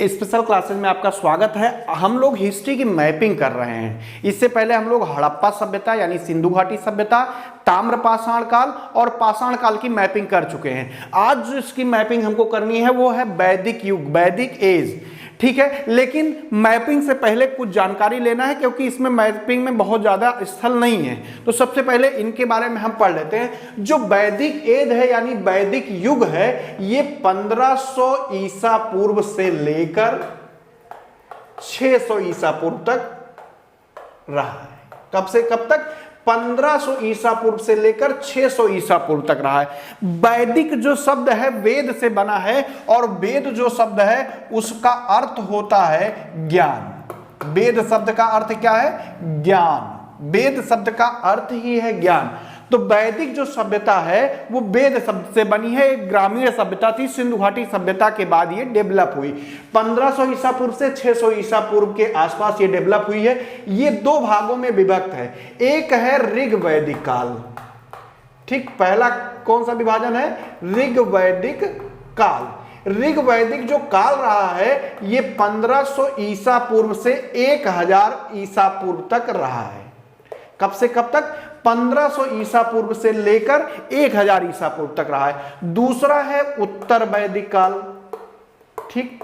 Special classes में आपका स्वागत है। हम लोग हिस्ट्री की मैपिंग कर रहे हैं। इससे पहले हम लोग हड़प्पा सभ्यता यानी सिंधु घाटी सभ्यता, ताम्रपाषाण काल और पाषाण काल की मैपिंग कर चुके हैं। आज जो इसकी मैपिंग हमको करनी है वो है वैदिक युग, वैदिक एज, ठीक है। लेकिन मैपिंग से पहले कुछ जानकारी लेना है क्योंकि इसमें मैपिंग में बहुत ज्यादा स्थल नहीं है। तो सबसे पहले इनके बारे में हम पढ़ लेते हैं। जो वैदिक एज है यानी वैदिक युग है, ये 1500 ईसा पूर्व से लेकर 600 ईसा पूर्व तक रहा है। कब से कब तक? 1500 ईसा पूर्व से लेकर 600 ईसा पूर्व तक रहा है। वैदिक जो शब्द है वेद से बना है और वेद जो शब्द है उसका अर्थ होता है ज्ञान। वेद शब्द का अर्थ क्या है? ज्ञान। वेद शब्द का अर्थ ही है ज्ञान। तो वैदिक जो सभ्यता है वो वेद शब्द से बनी है। एक ग्रामीण सभ्यता थी, सिंधु घाटी सभ्यता के बाद ये डेवलप हुई। 1500 ईसा पूर्व से 600 ईसा पूर्व के आसपास ये डेवलप हुई है। ये दो भागों में विभक्त है। एक है ऋग वैदिक काल, ठीक। पहला कौन सा विभाजन है? ऋग वैदिक काल। ऋग वैदिक जो काल रहा है ये 1500 ईसा पूर्व से 1000 ईसा पूर्व तक रहा है। कब से कब तक? 1500 ईसा पूर्व से लेकर 1000 ईसा पूर्व तक रहा है। दूसरा है उत्तर वैदिक काल, ठीक।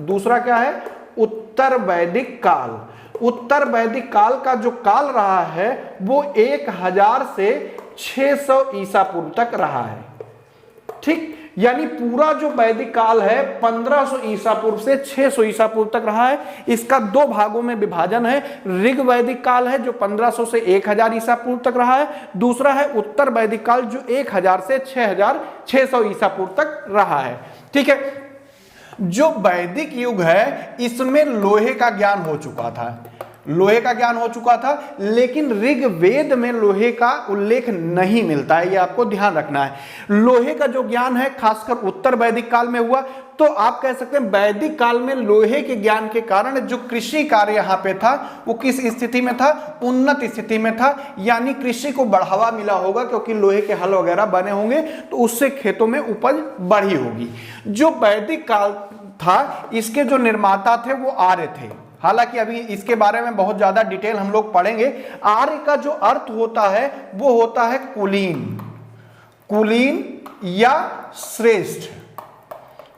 दूसरा क्या है? उत्तर वैदिक काल। उत्तर वैदिक काल का जो काल रहा है वो 1000 से 600 ईसा पूर्व तक रहा है, ठीक। यानी पूरा जो वैदिक काल है 1500 ईसा पूर्व से 600 ईसा पूर्व तक रहा है। इसका दो भागों में विभाजन है। ऋग वैदिक काल है जो 1500 से 1000 ईसा पूर्व तक रहा है। दूसरा है उत्तर वैदिक काल जो 1000 से 6600 ईसा पूर्व तक रहा है, ठीक है। जो वैदिक युग है इसमें लोहे का ज्ञान हो चुका था, लोहे का ज्ञान हो चुका था, लेकिन ऋग्वेद में लोहे का उल्लेख नहीं मिलता है। ये आपको ध्यान रखना है। लोहे का जो ज्ञान है खासकर उत्तर वैदिक काल में हुआ। तो आप कह सकते हैं वैदिक काल में लोहे के ज्ञान के कारण जो कृषि कार्य यहाँ पे था वो किस स्थिति में था? उन्नत स्थिति में था। यानी कृषि को बढ़ावा मिला होगा क्योंकि लोहे के हल वगैरह बने होंगे तो उससे खेतों में उपज बढ़ी होगी। जो वैदिक काल था इसके जो निर्माता थे वो आर्य थे। हालांकि अभी इसके बारे में बहुत ज्यादा डिटेल हम लोग पढ़ेंगे। आर्य का जो अर्थ होता है वो होता है कुलीन, कुलीन या श्रेष्ठ।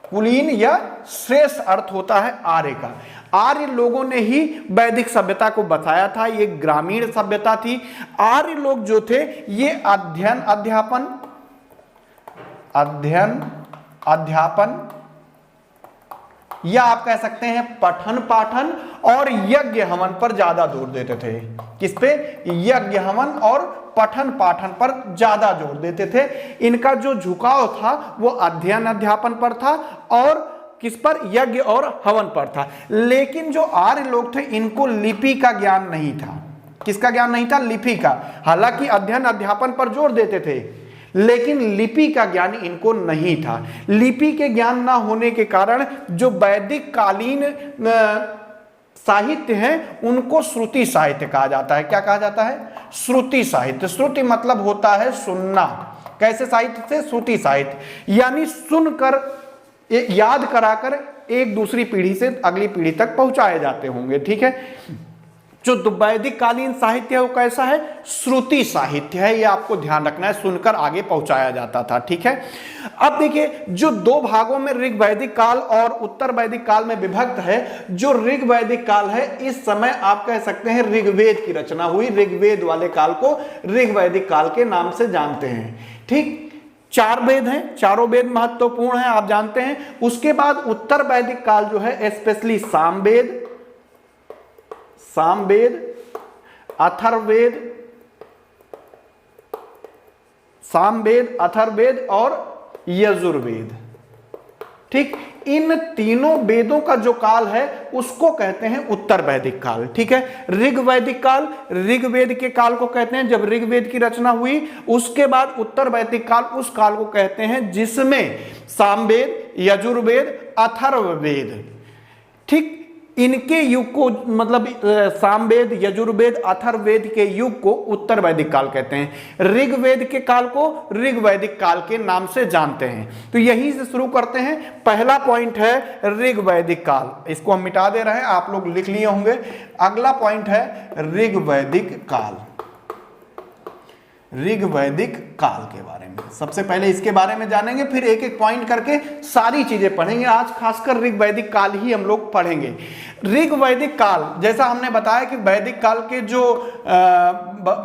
कुलीन या श्रेष्ठ अर्थ होता है आर्य का। आर्य लोगों ने ही वैदिक सभ्यता को बताया था। ये ग्रामीण सभ्यता थी। आर्य लोग जो थे ये अध्ययन अध्यापन या आप कह सकते हैं पठन पाठन और यज्ञ हवन पर ज्यादा जोर देते थे। किस पे? यज्ञ हवन और पठन पाठन पर ज्यादा जोर देते थे। इनका जो झुकाव था वो अध्ययन अध्यापन पर था और किस पर? यज्ञ और हवन पर था। लेकिन जो आर्य लोग थे इनको लिपि का ज्ञान नहीं था। किसका ज्ञान नहीं था? लिपि का। हालांकि अध्ययन अध्यापन पर जोर देते थे लेकिन लिपि का ज्ञान इनको नहीं था। लिपि के ज्ञान ना होने के कारण जो वैदिक कालीन साहित्य है उनको श्रुति साहित्य कहा जाता है। क्या कहा जाता है? श्रुति साहित्य। श्रुति मतलब होता है सुनना। कैसे साहित्य से? श्रुति साहित्य। यानी सुनकर याद कराकर एक दूसरी पीढ़ी से अगली पीढ़ी तक पहुंचाए जाते होंगे, ठीक है। जो वैदिक कालीन साहित्य है वो कैसा है? श्रुति साहित्य है। ये आपको ध्यान रखना है, सुनकर आगे पहुंचाया जाता था, ठीक है। अब देखिए जो दो भागों में ऋग वैदिक काल और उत्तर वैदिक काल में विभक्त है। जो ऋग वैदिक काल है इस समय आप कह सकते हैं ऋग्वेद की रचना हुई। ऋग्वेद वाले काल को ऋग वैदिक काल के नाम से जानते हैं, ठीक। 4 वेद हैं, चारों वेद महत्वपूर्ण हैं, आप जानते हैं। उसके बाद उत्तर वैदिक काल जो है स्पेशली सामवेद, अथर्ववेद, सामवेद, अथर्ववेद और यजुर्वेद, ठीक। इन तीनों वेदों का जो काल है उसको कहते हैं उत्तर वैदिक काल, ठीक है। ऋग वैदिक काल ऋग्वेद के काल को कहते हैं जब ऋग्वेद की रचना हुई। उसके बाद उत्तर वैदिक काल उस काल को कहते हैं जिसमें सामवेद, यजुर्वेद, अथर्ववेद, ठीक। इनके युग को मतलब सामवेद, यजुर्वेद, अथर्ववेद के युग को उत्तर वैदिक काल कहते हैं। ऋग्वेद के काल को ऋग्वैदिक काल के नाम से जानते हैं। तो यहीं से शुरू करते हैं। पहला पॉइंट है ऋग्वैदिक काल, इसको हम मिटा दे रहे हैं, आप लोग लिख लिए होंगे। अगला पॉइंट है ऋग्वैदिक काल। ऋग्वैदिक काल के बारे में सबसे पहले इसके बारे में जानेंगे, फिर एक एक पॉइंट करके सारी चीजें पढ़ेंगे। आज खासकर ऋग्वैदिक काल ही हम लोग पढ़ेंगे। ऋग्वैदिक काल, जैसा हमने बताया कि वैदिक काल के जो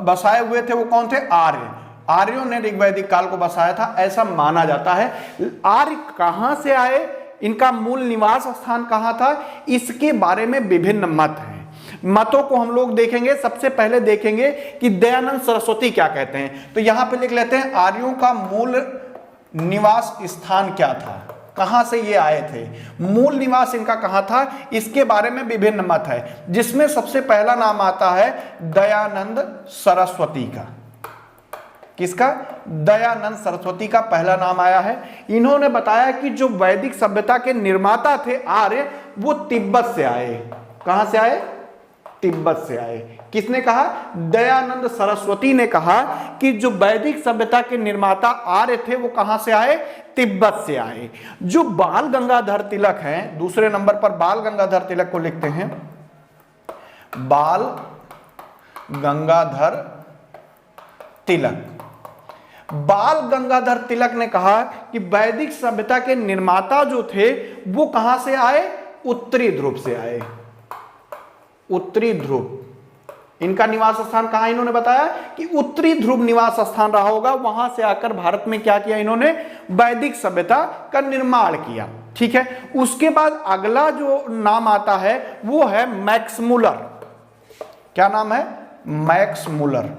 बसाए हुए थे वो कौन थे? आर्य। आर्यों ने ऋग्वैदिक काल को बसाया था, ऐसा माना जाता है। आर्य कहां से आए, इनका मूल निवास स्थान कहां था, इसके बारे में विभिन्न मत हैं। मतों को हम लोग देखेंगे। सबसे पहले देखेंगे कि दयानंद सरस्वती क्या कहते हैं। तो यहां पे लिख लेते हैं, आर्यों का मूल निवास स्थान क्या था, कहां से ये आए थे, मूल निवास इनका कहां था, इसके बारे में विभिन्न मत है। जिसमें सबसे पहला नाम आता है दयानंद सरस्वती का। किसका? दयानंद सरस्वती का पहला नाम आया है। इन्होंने बताया कि जो वैदिक सभ्यता के निर्माता थे आर्य, वो तिब्बत से आए। कहां से आए? तिब्बत से आए। किसने कहा? दयानंद सरस्वती ने कहा कि जो वैदिक सभ्यता के निर्माता आर्य थे वो कहां से आए? तिब्बत से आए। जो बाल गंगाधर तिलक हैं, दूसरे नंबर पर बाल गंगाधर तिलक को लिखते हैं। बाल गंगाधर तिलक। बाल गंगाधर तिलक ने कहा कि वैदिक सभ्यता के निर्माता जो थे वो कहां से आए? उत्तरी ध्रुव से आए। उत्तरी ध्रुव इनका निवास स्थान कहां? इन्होंने बताया कि उत्तरी ध्रुव निवास स्थान रहा होगा। वहां से आकर भारत में क्या किया इन्होंने? वैदिक सभ्यता का निर्माण किया। ठीक है। उसके बाद अगला जो नाम आता है वो है मैक्स मुलर। क्या नाम है? Max Muller.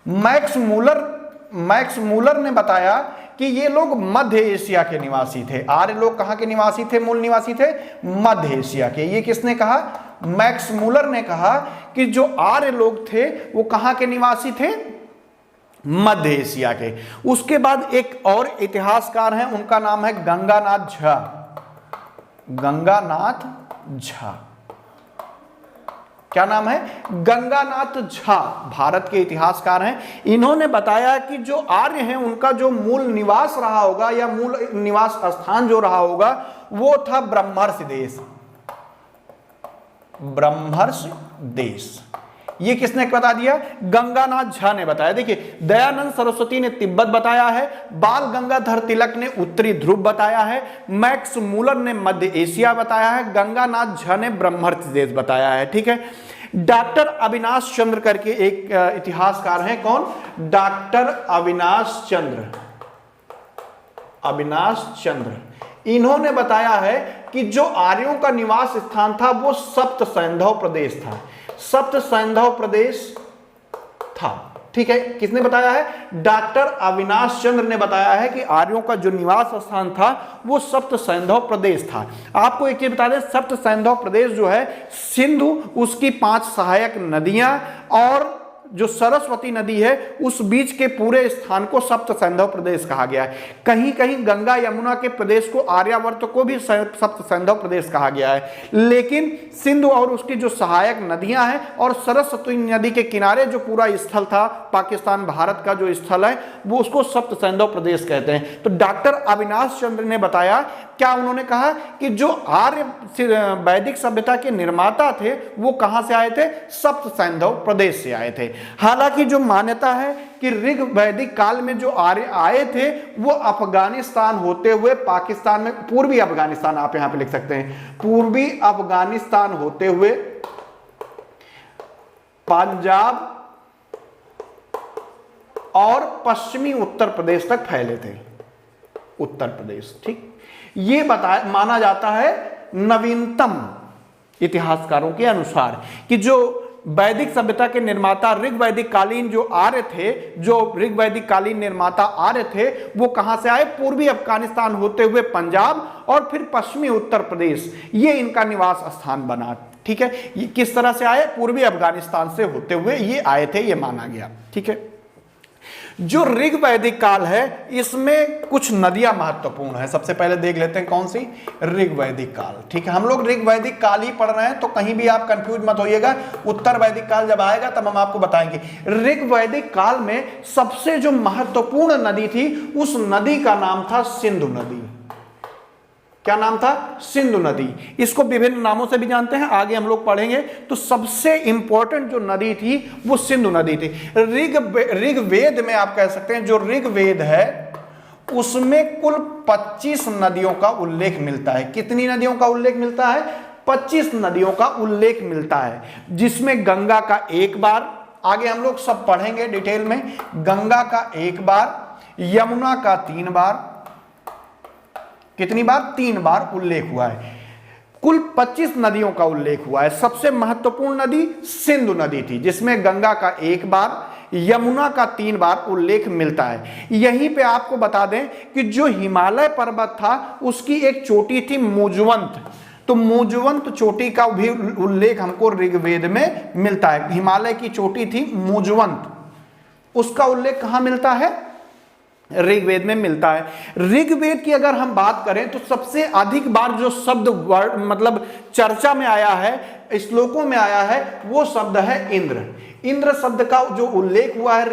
मैक्स मुलर ने बताया कि ये लोग मध्य एशिया के निवासी थे। आर्य लोग कहां के निवासी थे? मूल निवासी थे मध्य एशिया के। ये किसने कहा? मैक्स मुलर ने कहा कि जो आर्य लोग थे वो कहां के निवासी थे? मध्य एशिया के। उसके बाद एक और इतिहासकार हैं, उनका नाम है गंगानाथ झा। गंगानाथ झा। क्या नाम है? गंगानाथ झा भारत के इतिहासकार हैं। इन्होंने बताया कि जो आर्य हैं उनका जो मूल निवास रहा होगा या मूल निवास स्थान जो रहा होगा वो था ब्रह्मर्षि देश। ब्रह्मर्षि देश। ये किसने बता दिया? गंगानाथ झा ने बताया। देखिए, दयानंद सरस्वती ने तिब्बत बताया है, बाल गंगाधर तिलक ने उत्तरी ध्रुव बताया है, मैक्स मुलर ने मध्य एशिया बताया है, गंगानाथ झा ने ब्रह्मर्षि देश बताया है। ठीक है। डॉक्टर अविनाश चंद्र करके एक इतिहासकार हैं। कौन? डॉक्टर अविनाश चंद्र। अविनाश चंद्र। इन्होंने बताया है कि जो आर्यों का निवास स्थान था वो सप्त सैंधव प्रदेश था। सप्त सैंधव प्रदेश था। ठीक है। किसने बताया है? डॉक्टर अविनाश चंद्र ने बताया है कि आर्यों का जो निवास स्थान था वो सप्त सैंधव प्रदेश था। आपको एक चीज बता दें, सप्त सैंधव प्रदेश जो है सिंधु, उसकी 5 सहायक नदियां और जो सरस्वती नदी है उस बीच के पूरे स्थान को सप्त सैंधव प्रदेश कहा गया है। कहीं कहीं गंगा यमुना के प्रदेश को, आर्यावर्त को भी सप्त सैंधव प्रदेश कहा गया है। लेकिन सिंधु और उसकी जो सहायक नदियां हैं और सरस्वती नदी के किनारे जो पूरा स्थल था, पाकिस्तान भारत का जो स्थल है, वो उसको सप्त सैंधव प्रदेश कहते हैं। तो डॉक्टर अविनाश चंद्र ने बताया, क्या उन्होंने कहा कि जो आर्य वैदिक सभ्यता के निर्माता थे वो कहां से आए थे? सप्त सैंधव प्रदेश से आए थे। हालांकि जो मान्यता है कि ऋग वैदिक काल में जो आर्य आए थे वो अफगानिस्तान होते हुए पाकिस्तान में, पूर्वी अफगानिस्तान आप यहां पे लिख सकते हैं, पूर्वी अफगानिस्तान होते हुए पंजाब और पश्चिमी उत्तर प्रदेश तक फैले थे। उत्तर प्रदेश। ठीक। ये माना जाता है नवीनतम इतिहासकारों के अनुसार कि जो वैदिक सभ्यता के निर्माता ऋग्वैदिक कालीन जो आर्य थे, जो ऋग्वैदिक कालीन निर्माता आर्य थे, वो कहां से आए? पूर्वी अफगानिस्तान होते हुए पंजाब और फिर पश्चिमी उत्तर प्रदेश, ये इनका निवास स्थान बना। ठीक है। ये किस तरह से आए? पूर्वी अफगानिस्तान से होते हुए ये आए थे, ये माना गया। ठीक है। जो ऋग वैदिक काल है इसमें कुछ नदियां महत्वपूर्ण है। सबसे पहले देख लेते हैं कौन सी, ऋग वैदिक काल। ठीक है, हम लोग ऋग वैदिक काल ही पढ़ रहे हैं तो कहीं भी आप कंफ्यूज मत होइएगा, उत्तर वैदिक काल जब आएगा तब हम आपको बताएंगे। ऋग वैदिक काल में सबसे जो महत्वपूर्ण नदी थी उस नदी का नाम था सिंधु नदी। क्या नाम था, सिंधु नदी। इसको विभिन्न नामों से भी जानते हैं, आगे हम लोग पढ़ेंगे। तो सबसे इंपॉर्टेंट जो नदी थी वो सिंधु नदी थी। ऋग्वेद में आप कह सकते हैं, जो ऋग्वेद है उसमें कुल 25 नदियों का उल्लेख मिलता है। कितनी नदियों का उल्लेख मिलता है, 25 नदियों का उल्लेख मिलता है, जिसमें गंगा का एक बार, आगे हम लोग सब पढ़ेंगे डिटेल में, गंगा का एक बार, यमुना का 3 बार, कितनी बार, 3 बार उल्लेख हुआ है। कुल 25 नदियों का उल्लेख हुआ है। सबसे महत्वपूर्ण नदी सिंधु नदी थी, जिसमें गंगा का एक बार, यमुना का 3 बार उल्लेख मिलता है। यहीं पे आपको बता दें कि जो हिमालय पर्वत था उसकी एक चोटी थी मुजवंत, तो मुजवंत चोटी का भी उल्लेख हमको ऋग्वेद में मिलता है। हिमालय की चोटी थी मुजवंत, उसका उल्लेख कहां मिलता है, ऋग्वेद में मिलता है। ऋग्वेद की अगर हम बात करें तो सबसे अधिक बार जो शब्द मतलब चर्चा में आया है, श्लोकों में आया है, वो शब्द है इंद्र। इंद्र शब्द का जो उल्लेख हुआ है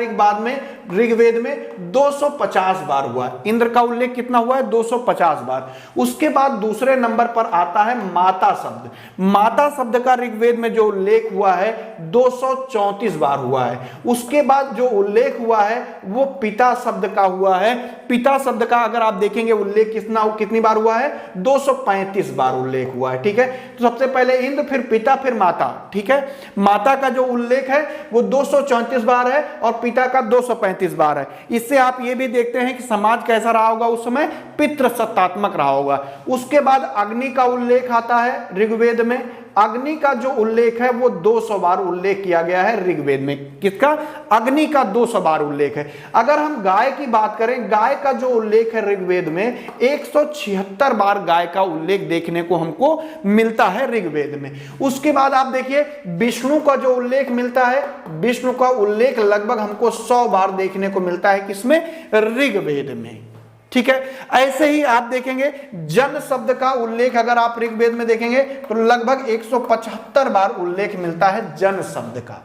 ऋग्वेद में 250 बार हुआ है। इंद्र का उल्लेख कितना हुआ है, 250 बार। उसके बाद दूसरे नंबर पर आता है माता शब्द। माता शब्द का ऋग्वेद में जो उल्लेख हुआ है 234 बार हुआ है। उसके बाद जो उल्लेख हुआ है वो पिता शब्द का हुआ है। पिता शब्द का अगर आप देखेंगे उल्लेख कितनी बार हुआ है, 235 बार उल्लेख हुआ है। ठीक है, तो सबसे पहले इंद्र, फिर पिता, फिर माता। ठीक है, माता का जो उल्लेख है वो 234 बार है और पिता का 235 बार है। इससे आप ये भी देखते हैं कि समाज कैसा रहा होगा उस समय, पितृसत्तात्मक रहा होगा। उसके बाद अग्नि का उल्लेख आता है ऋग्वेद में। अग्नि का जो उल्लेख है वो 200 बार उल्लेख किया गया है ऋग्वेद में। किसका, अग्नि का 200 बार उल्लेख है। अगर हम गाय की बात करें, गाय का जो उल्लेख है ऋग्वेद में 176 बार गाय का उल्लेख देखने को हमको मिलता है ऋग्वेद में। उसके बाद आप देखिए विष्णु का जो उल्लेख मिलता है, विष्णु का उल्लेख लगभग हमको 100 बार देखने को मिलता है, किसमें, ऋग्वेद में। ठीक है, ऐसे ही आप देखेंगे जन शब्द का उल्लेख अगर आप ऋग्वेद में देखेंगे तो लगभग 175 बार उल्लेख मिलता है जन शब्द का।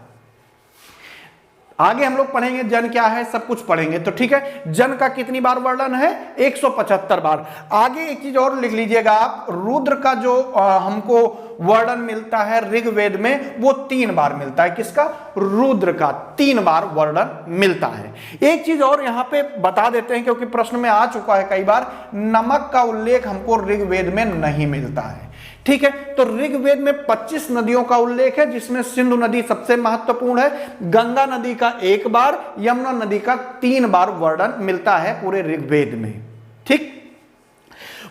आगे हम लोग पढ़ेंगे जन क्या है, सब कुछ पढ़ेंगे। तो ठीक है, जन का कितनी बार वर्णन है, 175 बार। आगे एक चीज और लिख लीजिएगा आप, रुद्र का जो हमको वर्णन मिलता है ऋग्वेद में वो 3 बार मिलता है। किसका, रुद्र का 3 बार वर्णन मिलता है। एक चीज और यहां पे बता देते हैं क्योंकि प्रश्न में आ चुका है कई बार, नमक का उल्लेख हमको ऋग्वेद में नहीं मिलता है। ठीक है, तो ऋग्वेद में 25 नदियों का उल्लेख है, जिसमें सिंधु नदी सबसे महत्वपूर्ण है। गंगा नदी का 1 बार, यमुना नदी का 3 बार वर्णन मिलता है पूरे ऋग्वेद में। ठीक,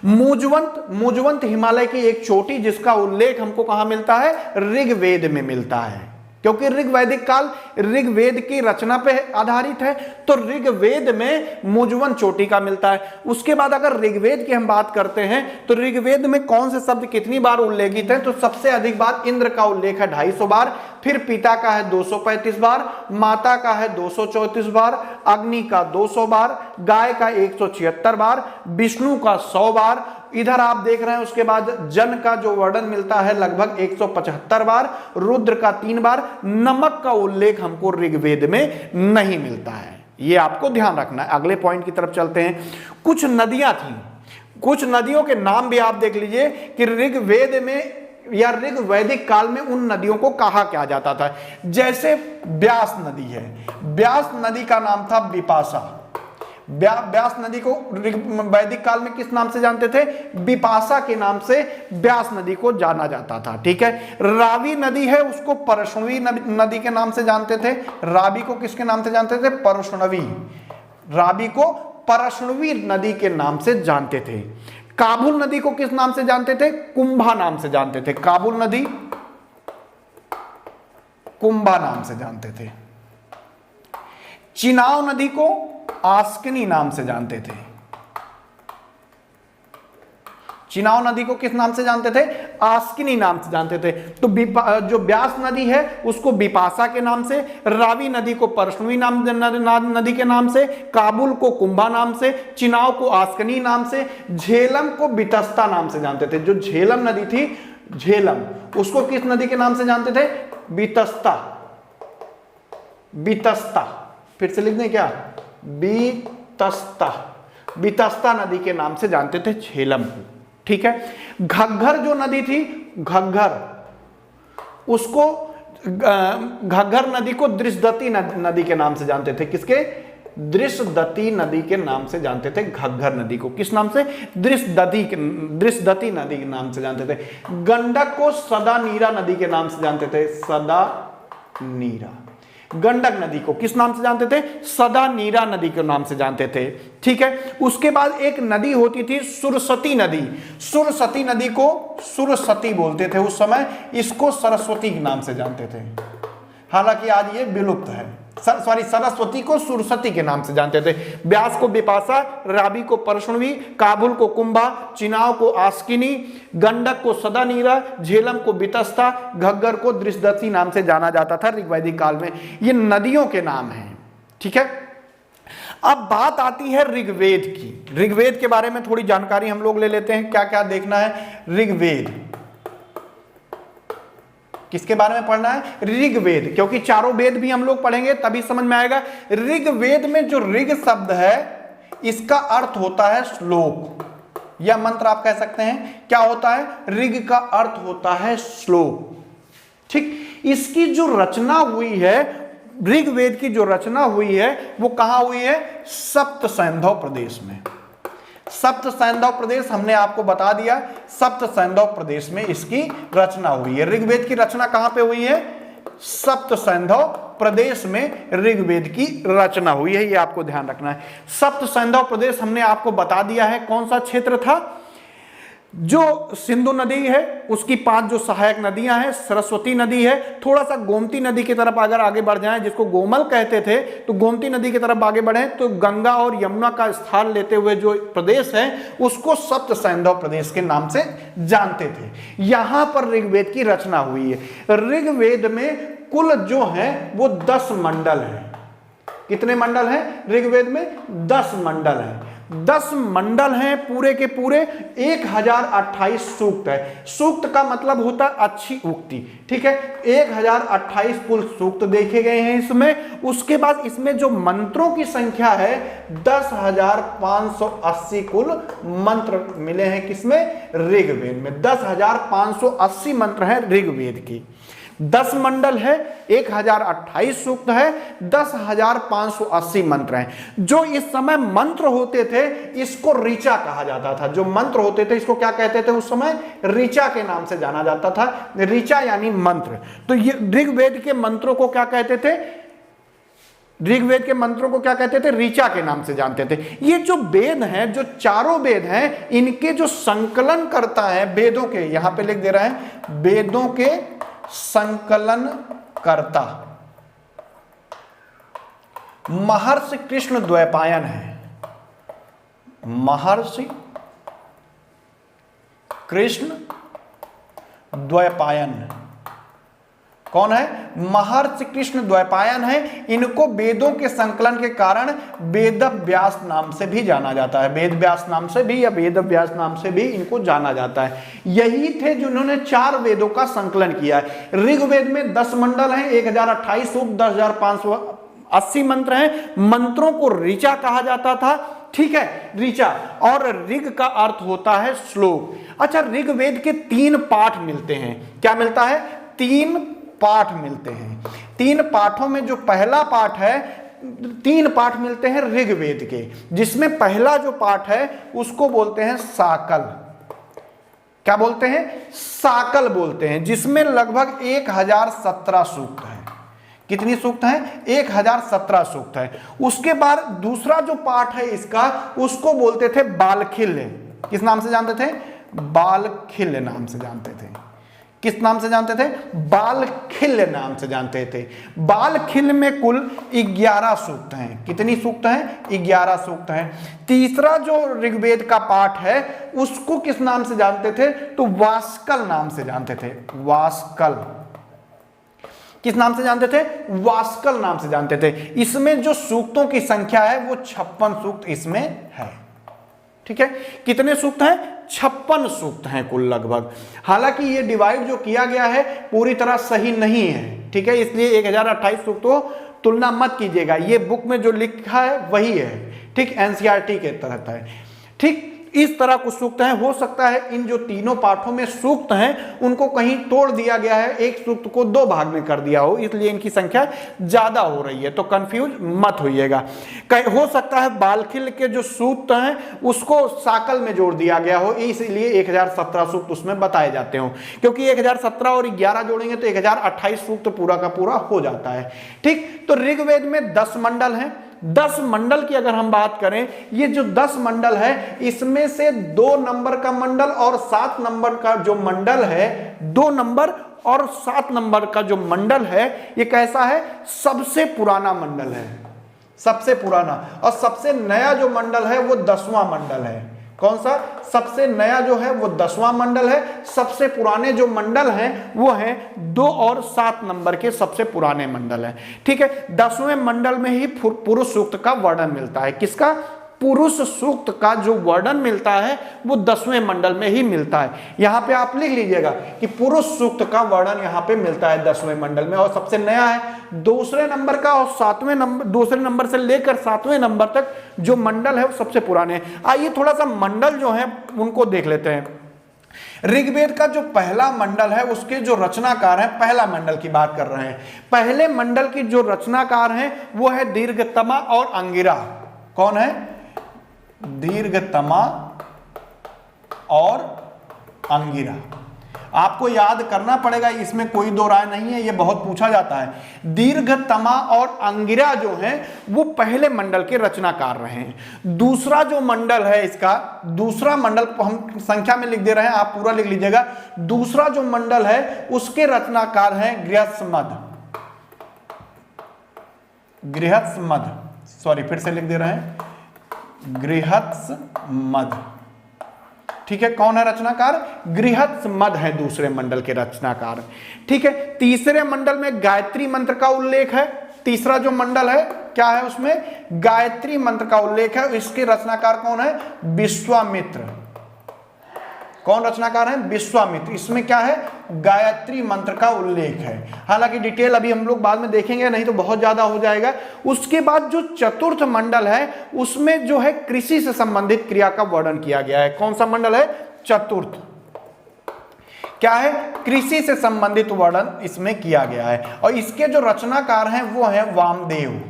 मुजवंत हिमालय की एक चोटी जिसका उल्लेख हमको कहां मिलता है, ऋग्वेद में मिलता है, क्योंकि ऋग्वैदिक काल ऋग्वेद की रचना पे आधारित है। तो ऋग्वेद में मुजवन चोटी का मिलता है। उसके बाद अगर ऋग्वेद की हम बात करते हैं तो ऋग्वेद में कौन से शब्द कितनी बार उल्लेखित है, तो सबसे अधिक बार इंद्र का उल्लेख है 250 बार, फिर पिता का है 235 बार, माता का है 234 बार, अग्नि का 200 बार, गाय का 176 बार, विष्णु का 100 बार। इधर आप देख रहे हैं उसके बाद जन का जो वर्णन मिलता है लगभग 175 बार, रुद्र का 3 बार, नमक का उल्लेख हमको ऋग्वेद में नहीं मिलता है। ये आपको ध्यान रखना है। अगले पॉइंट की तरफ चलते हैं। कुछ नदियां थी, कुछ नदियों के नाम भी आप देख लीजिए कि ऋग्वेद में या ऋग्वैदिक काल में उन नदियों को कहा क्या जाता था। जैसे व्यास नदी है, व्यास नदी का नाम था विपाशा। व्यास नदी को वैदिक काल में किस नाम से जानते थे, विपाशा के नाम से व्यास नदी को जाना जाता था। ठीक है, रावी नदी है उसको परशुनवी नदी के नाम से जानते थे। रावी को किसके नाम से जानते थे, परशुनवी। रावी को परशुनवी नदी के नाम से जानते थे। काबुल नदी को किस नाम से जानते थे, कुंभा नाम से जानते थे। काबुल नदी कुंभा नाम से जानते थे। चिनाव नदी को आस्किनी नाम से जानते थे। चिनाव नदी को किस नाम से जानते थे, आस्किनी नाम से जानते थे। तो जो ब्यास नदी है उसको बिपाशा के नाम से, रावी नदी को परशुनी नदी के नाम से, काबुल को कुंभा नाम से, चिनाव को आस्किनी नाम से, झेलम को बितस्ता नाम से जानते थे। जो झेलम नदी थी, झेलम, उसको किस नदी के नाम से जानते थे? बितस्ता। बितस्ता, फिर से लिख दें क्या? बितस्ता, बितस्ता नदी के नाम से जानते थे झेलम को। ठीक है। घग्गर जो नदी थी, घग्गर, उसको घग्गर नदी को दृशदती नदी के नाम से जानते थे। किसके? दृशदती नदी के नाम से जानते थे घग्गर नदी को। किस नाम से? दृशदती नदी के नाम से जानते थे। गंडक को सदानीरा नदी के नाम से जानते थे, सदानीरा। गंडक नदी को किस नाम से जानते थे? सदानीरा नदी के नाम से जानते थे। ठीक है। उसके बाद एक नदी होती थी सुरसती नदी। सुरसती नदी को सुरसती बोलते थे उस समय, इसको सरस्वती के नाम से जानते थे, हालांकि आज ये विलुप्त है। सरस्वती को सुरसती के नाम से जानते थे। ब्यास को बिपाशा, रावी को परशुणवी, काबुल को कुंभा, चिनाव को आस्किनी, गंडक को सदानीरा, झेलम को बितस्ता, घग्गर को दृशदती नाम से जाना जाता था ऋग्वैदिक काल में। ये नदियों के नाम हैं। ठीक है। अब बात आती है ऋग्वेद की। ऋग्वेद के बारे में थोड़ी जानकारी हम लोग ले लेते हैं। क्या क्या देखना है? ऋग्वेद किसके बारे में पढ़ना है? ऋग्वेद, क्योंकि चारों वेद भी हम लोग पढ़ेंगे तभी समझ में आएगा। ऋग्वेद में जो ऋग शब्द है इसका अर्थ होता है श्लोक या मंत्र, आप कह सकते हैं। क्या होता है? ऋग का अर्थ होता है श्लोक। ठीक। इसकी जो रचना हुई है, ऋग्वेद की जो रचना हुई है वो कहां हुई है? सप्त सैंधव प्रदेश में। सप्त सैंधव प्रदेश हमने आपको बता दिया, सप्त सैंधव प्रदेश में इसकी रचना हुई है। ऋग्वेद की रचना कहां पे हुई है? सप्त सैंधव प्रदेश में ऋग्वेद की रचना हुई है, ये आपको ध्यान रखना है। सप्त सैंधव प्रदेश हमने आपको बता दिया है कौन सा क्षेत्र था। जो सिंधु नदी है उसकी 5 जो सहायक नदियां हैं, सरस्वती नदी है, थोड़ा सा गोमती नदी की तरफ अगर आगे बढ़ जाएं, जिसको गोमल कहते थे, तो गोमती नदी की तरफ आगे बढ़े तो गंगा और यमुना का स्थान लेते हुए जो प्रदेश है उसको सप्त सैंधव प्रदेश के नाम से जानते थे। यहां पर ऋग्वेद की रचना हुई है। ऋग्वेद में कुल जो है वो 10 मंडल है। कितने मंडल हैं? ऋग्वेद में 10 मंडल हैं। 10 मंडल हैं पूरे के पूरे। 1028 सूक्त है। सूक्त का मतलब होता है अच्छी उक्ति। ठीक है। 1028 कुल सूक्त देखे गए हैं इसमें। उसके बाद इसमें जो मंत्रों की संख्या है 10,580 कुल मंत्र मिले हैं। किसमें? ऋग्वेद में 10,580 मंत्र हैं ऋग्वेद की। 10 मंडल है, 1028 सूक्त है, 10,580 मंत्र हैं। जो इस समय मंत्र होते थे इसको ऋचा कहा जाता था। जो मंत्र होते थे इसको क्या कहते थे उस समय? ऋचा के नाम से जाना जाता था। ऋचा यानी मंत्र। तो ये ऋग्वेद के मंत्रों को क्या कहते थे? ऋग्वेद के मंत्रों को क्या कहते थे? ऋचा के नाम से जानते थे। ये जो वेद हैं, जो चारों वेद हैं, इनके जो संकलन करता है वेदों के, यहां पे लिख दे रहा है, वेदों के संकलन करता महर्षि कृष्ण द्वैपायन है। महर्षि कृष्ण द्वैपायन कौन है? महर्षि कृष्ण द्वैपायन है। इनको वेदों के संकलन के कारण वेद व्यास नाम से भी जाना जाता है। वेद व्यास नाम से भी या वेद व्यास नाम से भी इनको जाना जाता है। यही थे जिन्होंने 4 वेदों का संकलन किया है। ऋग्वेद में 10 मंडल हैं, 1028 सूक्त, 10,580 मंत्र हैं। मंत्रों को ऋचा कहा जाता था। ठीक है, ऋचा। और ऋग का अर्थ होता है श्लोक। अच्छा, ऋग्वेद के 3 पाठ मिलते हैं। क्या मिलता है? 3 पाठ मिलते हैं। 3 पाठों में जो पहला पाठ है, 3 पाठ मिलते हैं ऋग्वेद के, जिसमें पहला जो पाठ है उसको बोलते हैं साकल। क्या बोलते हैं? साकल बोलते हैं, जिसमें लगभग 1017 सूक्त है। कितनी सूक्त है? 1017 सूक्त है। उसके बाद दूसरा जो पाठ है इसका, उसको बोलते थे बालखिल्य। किस नाम से जानते थे? बालखिल्य नाम से जानते थे। किस नाम से जानते थे? बालखिल्य नाम से जानते थे। बालखिल्य में कुल 11 सूक्त हैं। कितनी सूक्त हैं? 11 सूक्त हैं। तीसरा जो ऋग्वेद का पाठ है उसको किस नाम से जानते थे? तो वास्कल नाम से जानते थे। वास्कल किस नाम से जानते थे? वास्कल नाम से जानते थे। इसमें जो सूक्तों की संख्या है वो 56 सूक्त इसमें है। ठीक है, कितने सूक्त हैं? 56 सूक्त हैं कुल लगभग। हालांकि ये डिवाइड जो किया गया है पूरी तरह सही नहीं है। ठीक है, इसलिए 1028 सूक्तों तुलना मत कीजिएगा, ये बुक में जो लिखा है वही है। ठीक, एनसीईआरटी के तहत है। ठीक, इस तरह कुछ सूक्त हैं। हो सकता है इन जो तीनों पाठों में सूक्त हैं उनको कहीं तोड़ दिया गया है, एक सूक्त को 2 भाग में कर दिया हो, इसलिए इनकी संख्या ज्यादा हो रही है, तो कंफ्यूज मत होइएगा। हो सकता है बालखिल्य के जो सूक्त हैं उसको साकल में जोड़ दिया गया हो, इसलिए 1017 सूक्त उसमें बताए जाते हो, क्योंकि 1017 और 11 जोड़ेंगे तो 1028 सूक्त पूरा का पूरा हो जाता है। ठीक, तो ऋग्वेद में 10 मंडल हैं। 10 मंडल की अगर हम बात करें, ये जो 10 मंडल है इसमें से 2 नंबर का मंडल और 7 नंबर का जो मंडल है, 2 नंबर और 7 नंबर का जो मंडल है ये कैसा है? सबसे पुराना मंडल है, सबसे पुराना। और सबसे नया जो मंडल है वो 10वां मंडल है। कौन सा? सबसे नया जो है वो 10वां मंडल है। सबसे पुराने जो मंडल हैं वो हैं 2 और 7 नंबर के सबसे पुराने मंडल हैं। ठीक है, 10वें मंडल में ही पुरुष सूक्त का वर्णन मिलता है। किसका? पुरुष सूक्त का जो वर्णन मिलता है वो 10वें मंडल में ही मिलता है। यहां पे आप लिख लीजिएगा कि पुरुष सूक्त का वर्णन यहां पे मिलता है 10वें मंडल में, और सबसे नया है। दूसरे नंबर का और 7वें नंबर, दूसरे नंबर से लेकर 7वें नंबर तक जो मंडल है वो सबसे पुराने हैं। आइए थोड़ा सा मंडल जो है उनको देख लेते हैं। ऋग्वेद का जो पहला मंडल है उसके जो रचनाकार हैं, पहला मंडल की बात कर रहे हैं, पहले मंडल की जो रचनाकार हैं वो है दीर्घतमा और अंगिरा। कौन है? दीर्घतमा और अंगिरा। आपको याद करना पड़ेगा, इसमें कोई दो राय नहीं है, ये बहुत पूछा जाता है। दीर्घतमा और अंगिरा जो हैं वो पहले मंडल के रचनाकार रहे हैं। दूसरा जो मंडल है इसका, दूसरा मंडल हम संख्या में लिख दे रहे हैं, आप पूरा लिख लीजिएगा। दूसरा जो मंडल है उसके रचनाकार हैं गृहस्मद। गृहस्मद, सॉरी फिर से लिख दे रहे हैं, गृहस्मद। ठीक है, कौन है रचनाकार? गृहस्मद है दूसरे मंडल के रचनाकार। ठीक है, तीसरे मंडल में गायत्री मंत्र का उल्लेख है। तीसरा जो मंडल है क्या है? उसमें गायत्री मंत्र का उल्लेख है। इसके रचनाकार कौन है? विश्वामित्र। कौन रचनाकार है? विश्वामित्र। इसमें क्या है? गायत्री मंत्र का उल्लेख है। हालांकि डिटेल अभी हम लोग बाद में देखेंगे, नहीं तो बहुत ज्यादा हो जाएगा। उसके बाद जो चतुर्थ मंडल है उसमें जो है कृषि से संबंधित क्रिया का वर्णन किया गया है। कौन सा मंडल है? चतुर्थ। क्या है? कृषि से संबंधित वर्णन इसमें किया गया है। और इसके जो रचनाकार हैं वो है वामदेव।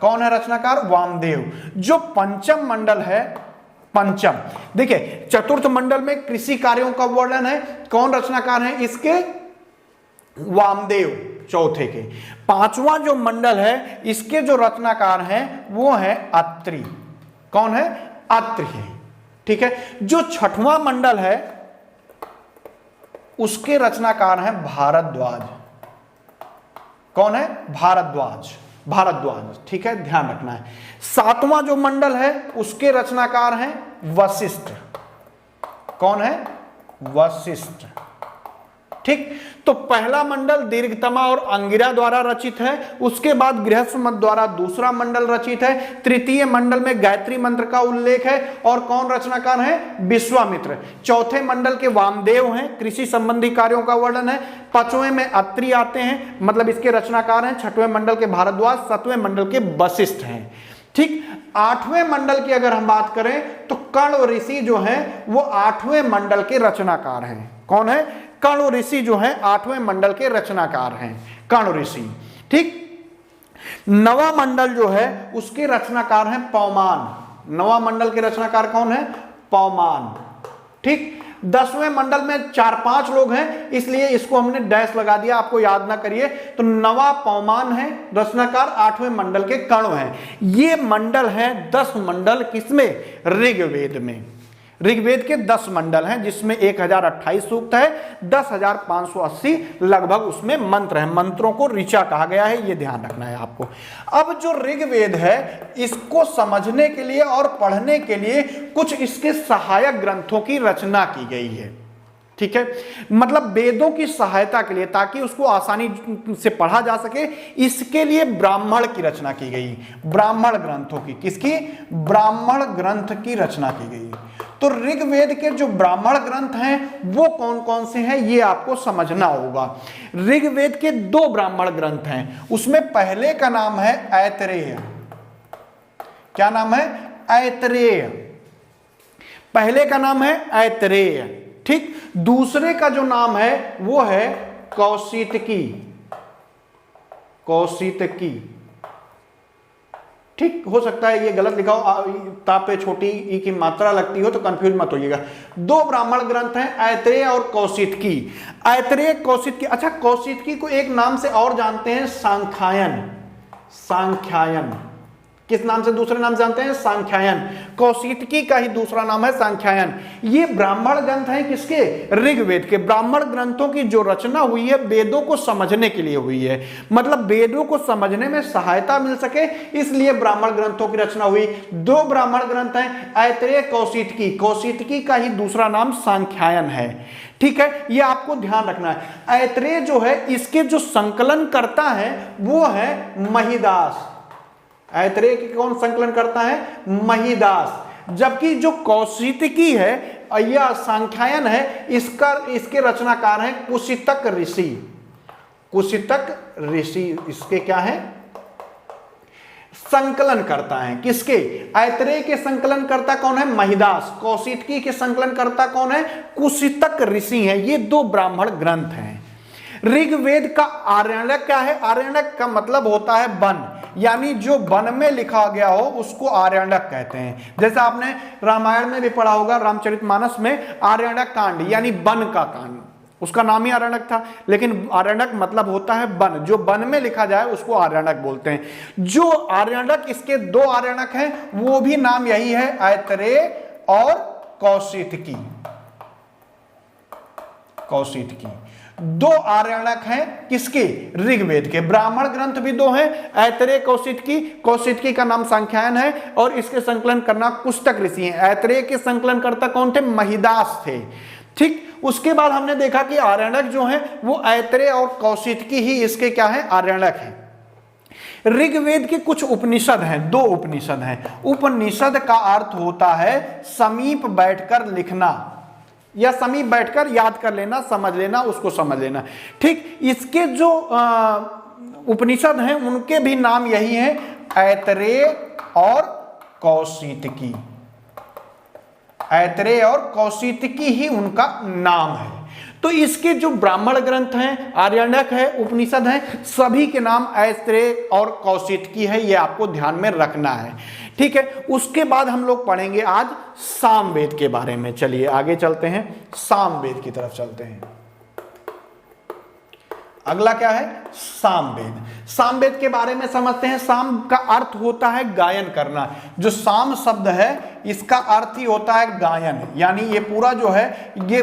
कौन है रचनाकार? वामदेव। जो पंचम मंडल है, पंचम, देखिए चतुर्थ मंडल में कृषि कार्यों का वर्णन है। कौन रचनाकार है इसके? वामदेव, चौथे के। पांचवा जो मंडल है इसके जो रचनाकार हैं वो है अत्रि। कौन है? अत्रि है। ठीक है, जो छठवां मंडल है उसके रचनाकार हैं भारद्वाज। कौन है? भारद्वाज, भारद्वाज। ठीक है, ध्यान रखना है। सातवां जो मंडल है उसके रचनाकार हैं वशिष्ठ। कौन है? वशिष्ठ। ठीक, तो पहला मंडल दीर्घतमा और अंगिरा द्वारा रचित है। उसके बाद गृहस्मद द्वारा दूसरा मंडल रचित है। तृतीय मंडल में गायत्री मंत्र का उल्लेख है। और कौन रचनाकार है? विश्वामित्र। चौथे मंडल के वामदेव हैं, कृषि संबंधी कार्यों का वर्णन है। पांचवें में अत्रि आते हैं, मतलब इसके रचनाकार हैं। छठवें मंडल के भारद्वाज, सातवें मंडल के वशिष्ठ हैं। ठीक, आठवें मंडल की अगर हम बात करें तो कर्ण ऋषि जो हैं वो आठवें मंडल के रचनाकार हैं। कौन है? कर्ण ऋषि जो हैं आठवें मंडल के रचनाकार हैं, कर्ण ऋषि। ठीक, नवा मंडल जो है उसके रचनाकार हैं पौमान। नवा मंडल के रचनाकार कौन है? पौमान। ठीक, 10वें मंडल में 4-5 लोग हैं, इसलिए इसको हमने डैश लगा दिया, आपको याद ना करिए। तो नवा पौमान है रचनाकार, 8वें मंडल के कर्ण हैं। ये मंडल है 10 मंडल किसमें? ऋग्वेद में। ऋग्वेद के 10 मंडल हैं जिसमें 1028 सूक्त है, 10,580 लगभग उसमें मंत्र हैं। मंत्रों को ऋचा कहा गया है, ये ध्यान रखना है आपको। अब जो ऋग्वेद है इसको समझने के लिए और पढ़ने के लिए कुछ इसके सहायक ग्रंथों की रचना की गई है, ठीक है, मतलब वेदों की सहायता के लिए, ताकि उसको आसानी से पढ़ा जा सके, इसके लिए ब्राह्मण की रचना की गई। ब्राह्मण ग्रंथों की, किसकी? ब्राह्मण ग्रंथ की रचना की गई। तो ऋग्वेद के जो ब्राह्मण ग्रंथ हैं वो कौन कौन से हैं ये आपको समझना होगा। ऋग्वेद के 2 ब्राह्मण ग्रंथ हैं, उसमें पहले का नाम है ऐतरेय। क्या नाम है? ऐतरेय। पहले का नाम है ऐतरेय, ठीक। दूसरे का जो नाम है वो है कौशितकी। कौशितकी, ठीक। हो सकता है ये गलत लिखा हो, ता पे छोटी ई की मात्रा लगती हो तो कंफ्यूज मत होइएगा। 2 ब्राह्मण ग्रंथ हैं, ऐतरेय और कौशितकी। ऐतरेय, कौशितकी। अच्छा, कौशितकी को एक नाम से और जानते हैं, सांख्यायन। सांख्यायन किस नाम से, दूसरे नाम जानते हैं? सांख्यायन। कौशितकी का ही दूसरा नाम है सांख्यायन। ये ब्राह्मण ग्रंथ हैं किसके? ऋग्वेद के। ब्राह्मण ग्रंथों की जो रचना हुई है वेदों को समझने के लिए हुई है, मतलब वेदों को समझने में सहायता मिल सके, इसलिए ब्राह्मण ग्रंथों की रचना हुई। 2 ब्राह्मण ग्रंथ हैं, ऐतरेय, कौशितकी। कौशितकी का ही दूसरा नाम सांख्यायन है, ठीक है, ये आपको ध्यान रखना है। ऐतरेय जो है इसके जो संकलन करता है वो है महिदास। ऐतरेय की कौन संकलन करता है? महिदास। जबकि जो कौशितकी है या सांख्यायन है इसके रचनाकार हैं कुशितक ऋषि। कुशितक ऋषि इसके क्या है? संकलन करता है। किसके? ऐतरेय के संकलन करता कौन है? महिदास। कौशितकी के संकलन करता कौन है? कुशितक ऋषि हैं। ये 2 ब्राह्मण ग्रंथ हैं। ऋग्वेद का आरण्यक क्या है? आरण्यक का मतलब होता है वन, यानी जो वन में लिखा गया हो उसको आरण्यक कहते हैं। जैसे आपने रामायण में भी पढ़ा होगा, रामचरितमानस में आरण्यक कांड यानी वन का कांड, उसका नाम ही आरण्यक था, लेकिन आरण्यक मतलब होता है वन। जो वन में लिखा जाए उसको आरण्यक बोलते हैं। जो आरण्यक, इसके 2 आरण्यक हैं, वो भी नाम यही है, ऐतरेय और कौशितकी। कौशितकी 2 आरण्यक हैं किसके? ऋग्वेद के। ब्राह्मण ग्रंथ भी 2 हैं, ऐतरेय, कौशितकी। कौशितकी का नाम सांख्यायन है और इसके संकलन करना कुशितक ऋषि हैं। ऐतरेय के संकलन करता कौन थे? महिदास थे, ठीक। उसके बाद हमने देखा कि आरण्यक जो है वो ऐतरेय और कौशितकी ही इसके क्या है? आरण्यक है। ऋग्वेद के कुछ उपनिषद हैं, 2 उपनिषद हैं। उपनिषद का अर्थ होता है समीप बैठकर लिखना या समीप बैठकर याद कर लेना, समझ लेना, उसको समझ लेना, ठीक। इसके जो उपनिषद हैं उनके भी नाम यही हैं, ऐतरेय और कौशितकी। ऐतरेय और कौशितकी ही उनका नाम है। तो इसके जो ब्राह्मण ग्रंथ हैं, आरण्यक है, उपनिषद हैं, सभी के नाम ऐतरेय और कौशितकी है, ये आपको ध्यान में रखना है, ठीक है। उसके बाद हम लोग पढ़ेंगे आज सामवेद के बारे में। चलिए आगे चलते हैं, सामवेद की तरफ चलते हैं। अगला क्या है? सामवेद। सामवेद के बारे में समझते हैं। साम का अर्थ होता है गायन करना। जो साम शब्द है इसका अर्थ ही होता है गायन, यानी ये पूरा जो है ये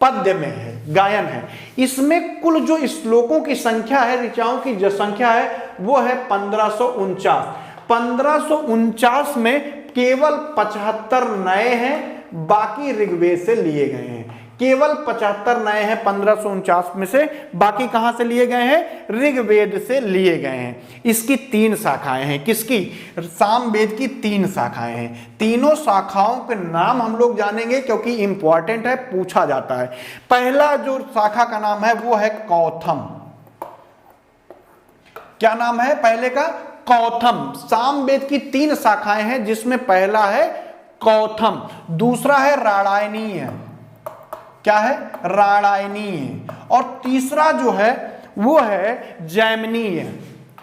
पद्य में है, गायन है। इसमें कुल जो श्लोकों की संख्या है, ऋचाओं की जो संख्या है वो है 1549। 1549 में केवल 75 नए हैं, बाकी ऋग्वेद से लिए गए हैं। केवल 75 नए हैं 1549 में से, बाकी कहां से लिए गए हैं? ऋग्वेद से लिए गए हैं। इसकी 3 शाखाएं हैं। किसकी? सामवेद की 3 शाखाएं हैं। तीनों शाखाओं के नाम हम लोग जानेंगे क्योंकि इंपॉर्टेंट है, पूछा जाता है। पहला जो शाखा का नाम है वो है कौथम। क्या नाम है पहले का? कौथम। सामवेद की 3 शाखाएं हैं जिसमें पहला है कौथम, दूसरा है राणायनीय। क्या है? राणायनीय। और तीसरा जो है वो है जैमिनीय।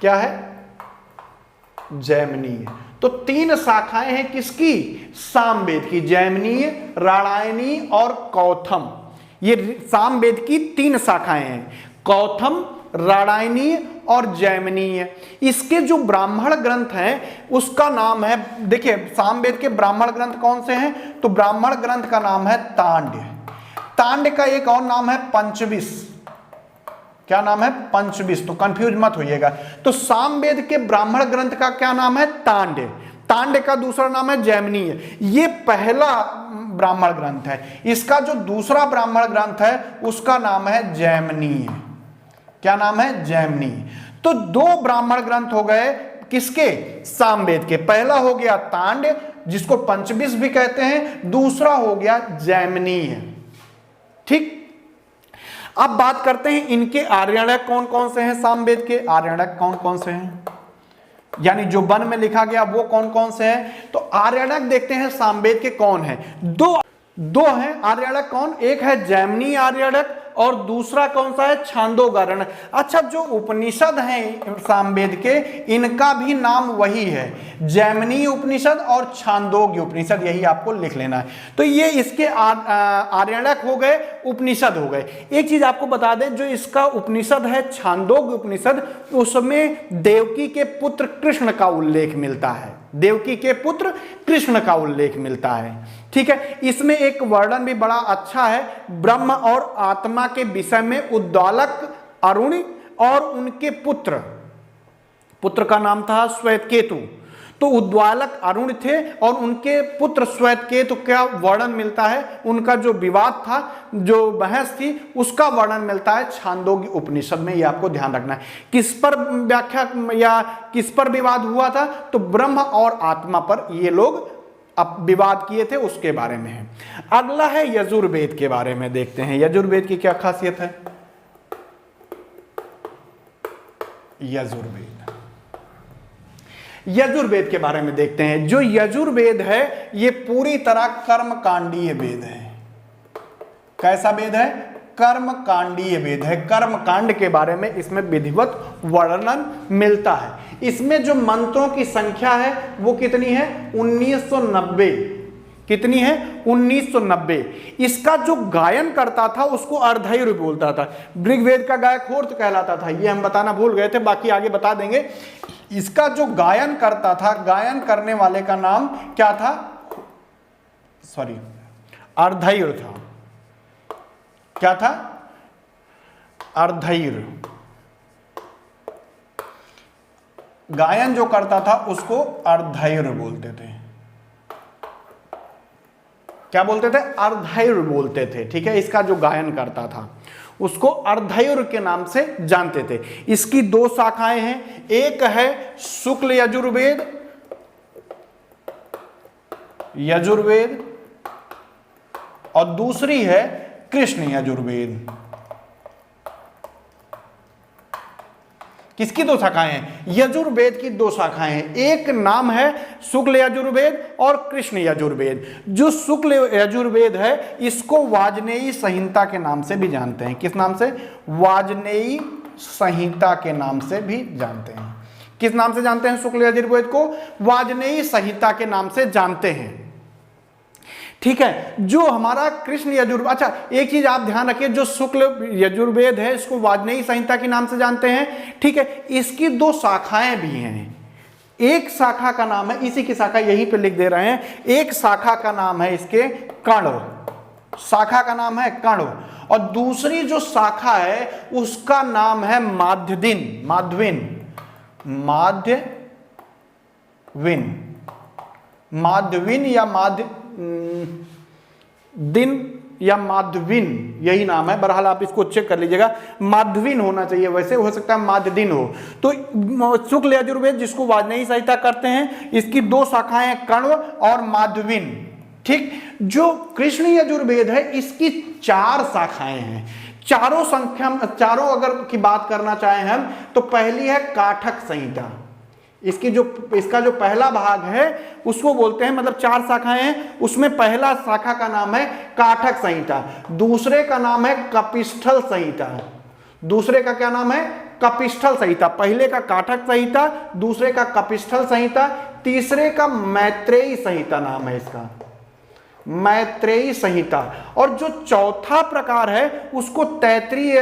क्या है? जैमिनीय। तो 3 शाखाएं हैं किसकी? सामवेद की, जैमिनीय, राणायनी और कौथम। ये सामवेद की 3 शाखाएं हैं, कौथम, रामायणीय और जैमिनीय। इसके जो ब्राह्मण ग्रंथ हैं उसका नाम है, देखिए सामवेद के ब्राह्मण ग्रंथ कौन से हैं, तो ब्राह्मण ग्रंथ का नाम है तांड्य। तांड्य का एक और नाम है पंचविश। क्या नाम है, पंचविश, तो कंफ्यूज मत होइएगा। तो सामवेद के ब्राह्मण ग्रंथ का क्या नाम है, तांड्य। तांड्य का दूसरा नाम है जैमिनीय। ये पहला ब्राह्मण ग्रंथ है। इसका जो दूसरा ब्राह्मण ग्रंथ है उसका नाम है जैमिनीय। क्या नाम है, जैमिनीय। तो दो ब्राह्मण ग्रंथ हो गए किसके, सामवेद के। पहला हो गया तांड्य जिसको पंचविश भी कहते हैं, दूसरा हो गया जैमिनीय। ठीक, अब बात करते हैं इनके आर्याणक कौन कौन से हैं। सामवेद के आर्याणक कौन कौन से हैं, यानी जो वन में लिखा गया वो कौन कौन से हैं। तो आर्याणक देखते हैं सामवेद के कौन है, दो हैं आर्याणक। कौन, एक है जैमिनी आर्याणक और दूसरा कौन सा है, छांदोग्य आर्याणक। अच्छा, जो उपनिषद हैं सामवेद के, इनका भी नाम वही है, जैमिनी उपनिषद और छांदोग्य उपनिषद, यही आपको लिख लेना है। तो ये इसके आर्याणक हो गए, उपनिषद हो गए। एक चीज आपको बता दें, जो इसका उपनिषद है छांदोग्य उपनिषद, उसमें देवकी के पुत्र कृष्ण का उल्लेख मिलता है। देवकी के पुत्र कृष्ण का उल्लेख मिलता है। ठीक है, इसमें एक वर्णन भी बड़ा अच्छा है, ब्रह्म और आत्मा के विषय में। उद्दालक अरुण और उनके पुत्र का नाम था श्वेतकेतु। तो उद्दालक अरुण थे और उनके पुत्र श्वेतकेतु का वर्णन मिलता है। उनका जो विवाद था, जो बहस थी, उसका वर्णन मिलता है छांदोग्य उपनिषद में। ये आपको ध्यान रखना है। किस पर व्याख्या या किस पर विवाद हुआ था, तो ब्रह्म और आत्मा पर ये लोग अब विवाद किए थे, उसके बारे में है। अगला है यजुर्वेद के बारे में देखते हैं। यजुर्वेद की क्या खासियत है, यजुर्वेद के बारे में देखते हैं। जो यजुर्वेद है ये पूरी तरह कर्मकांडीय वेद है। कैसा वेद है, कर्मकांडीय वेद है। कर्मकांड के बारे में इसमें विधिवत वर्णन मिलता है। इसमें जो मंत्रों की संख्या है वो कितनी है, 1990। कितनी है, 1990। इसका जो गायन करता था उसको अर्धयुर बोलता था। ऋग्वेद का गायक होर्त कहलाता था, ये हम बताना भूल गए थे, बाकी आगे बता देंगे। इसका जो गायन करता था, गायन करने वाले का नाम क्या था, अर्धयुर था। क्या था, अर्धयुर। गायन जो करता था उसको अर्धयुर बोलते थे। क्या बोलते थे, अर्धयुर बोलते थे। ठीक है, इसका जो गायन करता था उसको अर्धयुर के नाम से जानते थे। इसकी दो शाखाएं हैं, एक है शुक्ल यजुर्वेद और दूसरी है कृष्ण यजुर्वेद। किसकी दो शाखाएं हैं, यजुर्वेद की दो शाखाएं हैं। एक नाम है शुक्ल यजुर्वेद और कृष्ण यजुर्वेद। जो शुक्ल यजुर्वेद है इसको वाजनेयी संहिता के नाम से भी जानते हैं। किस नाम से, वाजनेयी संहिता के नाम से भी जानते हैं। किस नाम से जानते हैं शुक्ल यजुर्वेद को, वाजनेयी संहिता के नाम से जानते हैं। ठीक है, जो हमारा कृष्ण यजुर्वेद, अच्छा एक चीज आप ध्यान रखिए, जो शुक्ल यजुर्वेद है इसको वाजनेयी संहिता के नाम से जानते हैं। ठीक है, इसकी दो शाखाएं भी हैं। एक शाखा का नाम है, इसी की शाखा यहीं पे लिख दे रहे हैं, एक शाखा का नाम है इसके कण्व, शाखा का नाम है कण्व, और दूसरी जो शाखा है उसका नाम है माध्यविन या दिन या माध्यविन, यही नाम है। बहरहाल आप इसको चेक कर लीजिएगा, माध्यविन होना चाहिए, वैसे हो सकता है माध्यदिन हो। तो शुक्ल यजुर्वेद जिसको वाजनेयी संहिता करते हैं, इसकी दो शाखाएं हैं, कण्व और माध्यविन। ठीक, जो कृष्ण यजुर्वेद है इसकी 4 शाखाएं हैं। चारों अगर की बात करना चाहें हम, तो पहली है काठक संहिता। इसका जो पहला भाग है उसको बोलते हैं, मतलब 4 शाखाएं हैं, उसमें पहला शाखा का नाम है काठक संहिता, दूसरे का नाम है कपिस्थल संहिता। दूसरे का क्या नाम है, कपिस्थल संहिता। पहले का काठक संहिता, दूसरे का कपिस्थल संहिता, तीसरे का मैत्रेयी संहिता नाम है इसका, मैत्रेयी संहिता। और जो चौथा प्रकार है उसको तैत्तिरीय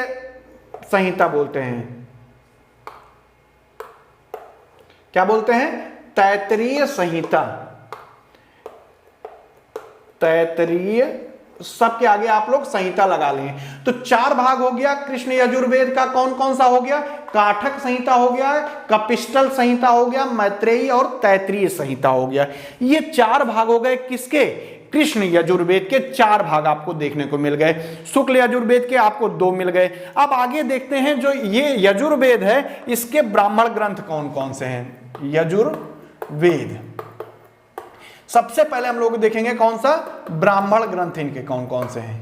संहिता बोलते हैं। क्या बोलते हैं? तैत्तिरीय संहिता। तैत्तिरीय, सबके आगे आप लोग संहिता लगा लें। तो 4 भाग हो गया कृष्ण यजुर्वेद का। कौन कौन सा हो गया? काठक संहिता हो गया, कपिस्टल संहिता हो गया, मैत्रेयी और तैत्तिरीय संहिता हो गया। ये 4 भाग हो गए किसके? कृष्ण यजुर्वेद के 4 भाग आपको देखने को मिल गए। शुक्ल यजुर्वेद के आपको 2 मिल गए। अब आगे देखते हैं, जो ये यजुर्वेद है इसके ब्राह्मण ग्रंथ कौन कौन से हैं? यजुर्वेद, सबसे पहले हम लोग देखेंगे कौन सा ब्राह्मण ग्रंथ इनके कौन कौन से हैं।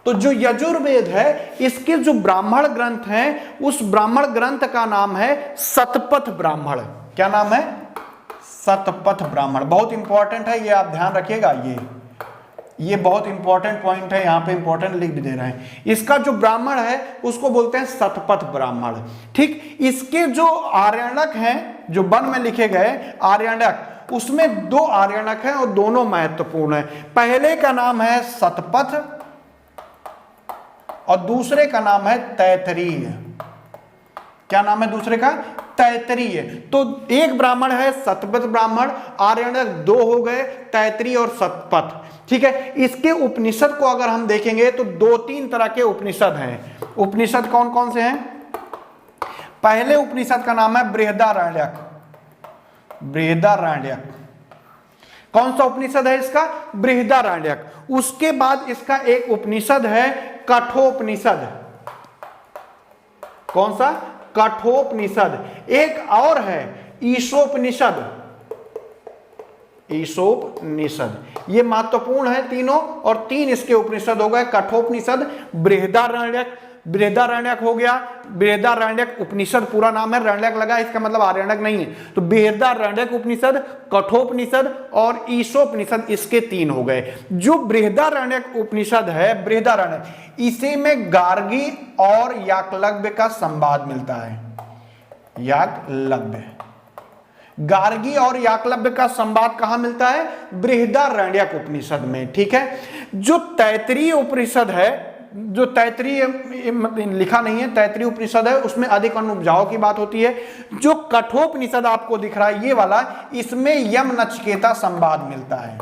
तो जो यजुर्वेद है इसके जो ब्राह्मण ग्रंथ हैं, उस ब्राह्मण ग्रंथ का नाम है शतपथ ब्राह्मण। क्या नाम है? शतपथ ब्राह्मण। बहुत इंपॉर्टेंट है, ये आप ध्यान रखिएगा। ये बहुत इंपॉर्टेंट पॉइंट है, यहां पे इंपॉर्टेंट लिख भी दे रहे हैं। इसका जो ब्राह्मण है उसको बोलते हैं शतपथ ब्राह्मण। ठीक, इसके जो आर्यणक हैं, जो वन में लिखे गए आर्यणक, उसमें 2 आर्यणक हैं और दोनों महत्वपूर्ण हैं। पहले का नाम है शतपथ और दूसरे का नाम है तैत्तिरीय। क्या नाम है दूसरे का? तैत्तिरीय। तो एक ब्राह्मण है शतपथ ब्राह्मण, आर्यणक 2 हो गए, तैत्तिरीय और शतपथ। ठीक है, इसके उपनिषद को अगर हम देखेंगे तो 2-3 तरह के उपनिषद हैं। उपनिषद कौन कौन से हैं? पहले उपनिषद का नाम है बृहदारण्यक। बृहदारण्यक कौन सा उपनिषद है इसका? बृहदारण्यक। उसके बाद इसका एक उपनिषद है कठोपनिषद। कौन सा? कठोपनिषद। एक और है ईशोपनिषद। ईशोपनिषद, ये महत्वपूर्ण है तीनों, और 3 इसके उपनिषद हो गए। कठोपनिषद, बृहदारण्यक, बृहदारण्यक हो गया। बृहदारण्यक उपनिषद पूरा नाम है, रण्यक लगा इसका मतलब आर्यणक नहीं है। तो बृहदारण्यक उपनिषद, कठोपनिषद और ईशोपनिषद, इसके 3 हो गए। जो बृहदारण्यक उपनिषद है, बृहदारण्यक, इसी में गार्गी और याकलव्य का संवाद मिलता है। याकलव्य, गार्गी और याकलव्य का संवाद कहां मिलता है? बृहदारण्यक उपनिषद में। ठीक है, जो तैत्तिरीय उपनिषद है, जो तैत्तिरीय लिखा नहीं है, तैत्तिरीय उपनिषद है, उसमें अधिक अनुपजाऊ की बात होती है। जो कठोपनिषद आपको दिख रहा है ये वाला, इसमें यम नचिकेता संवाद मिलता है।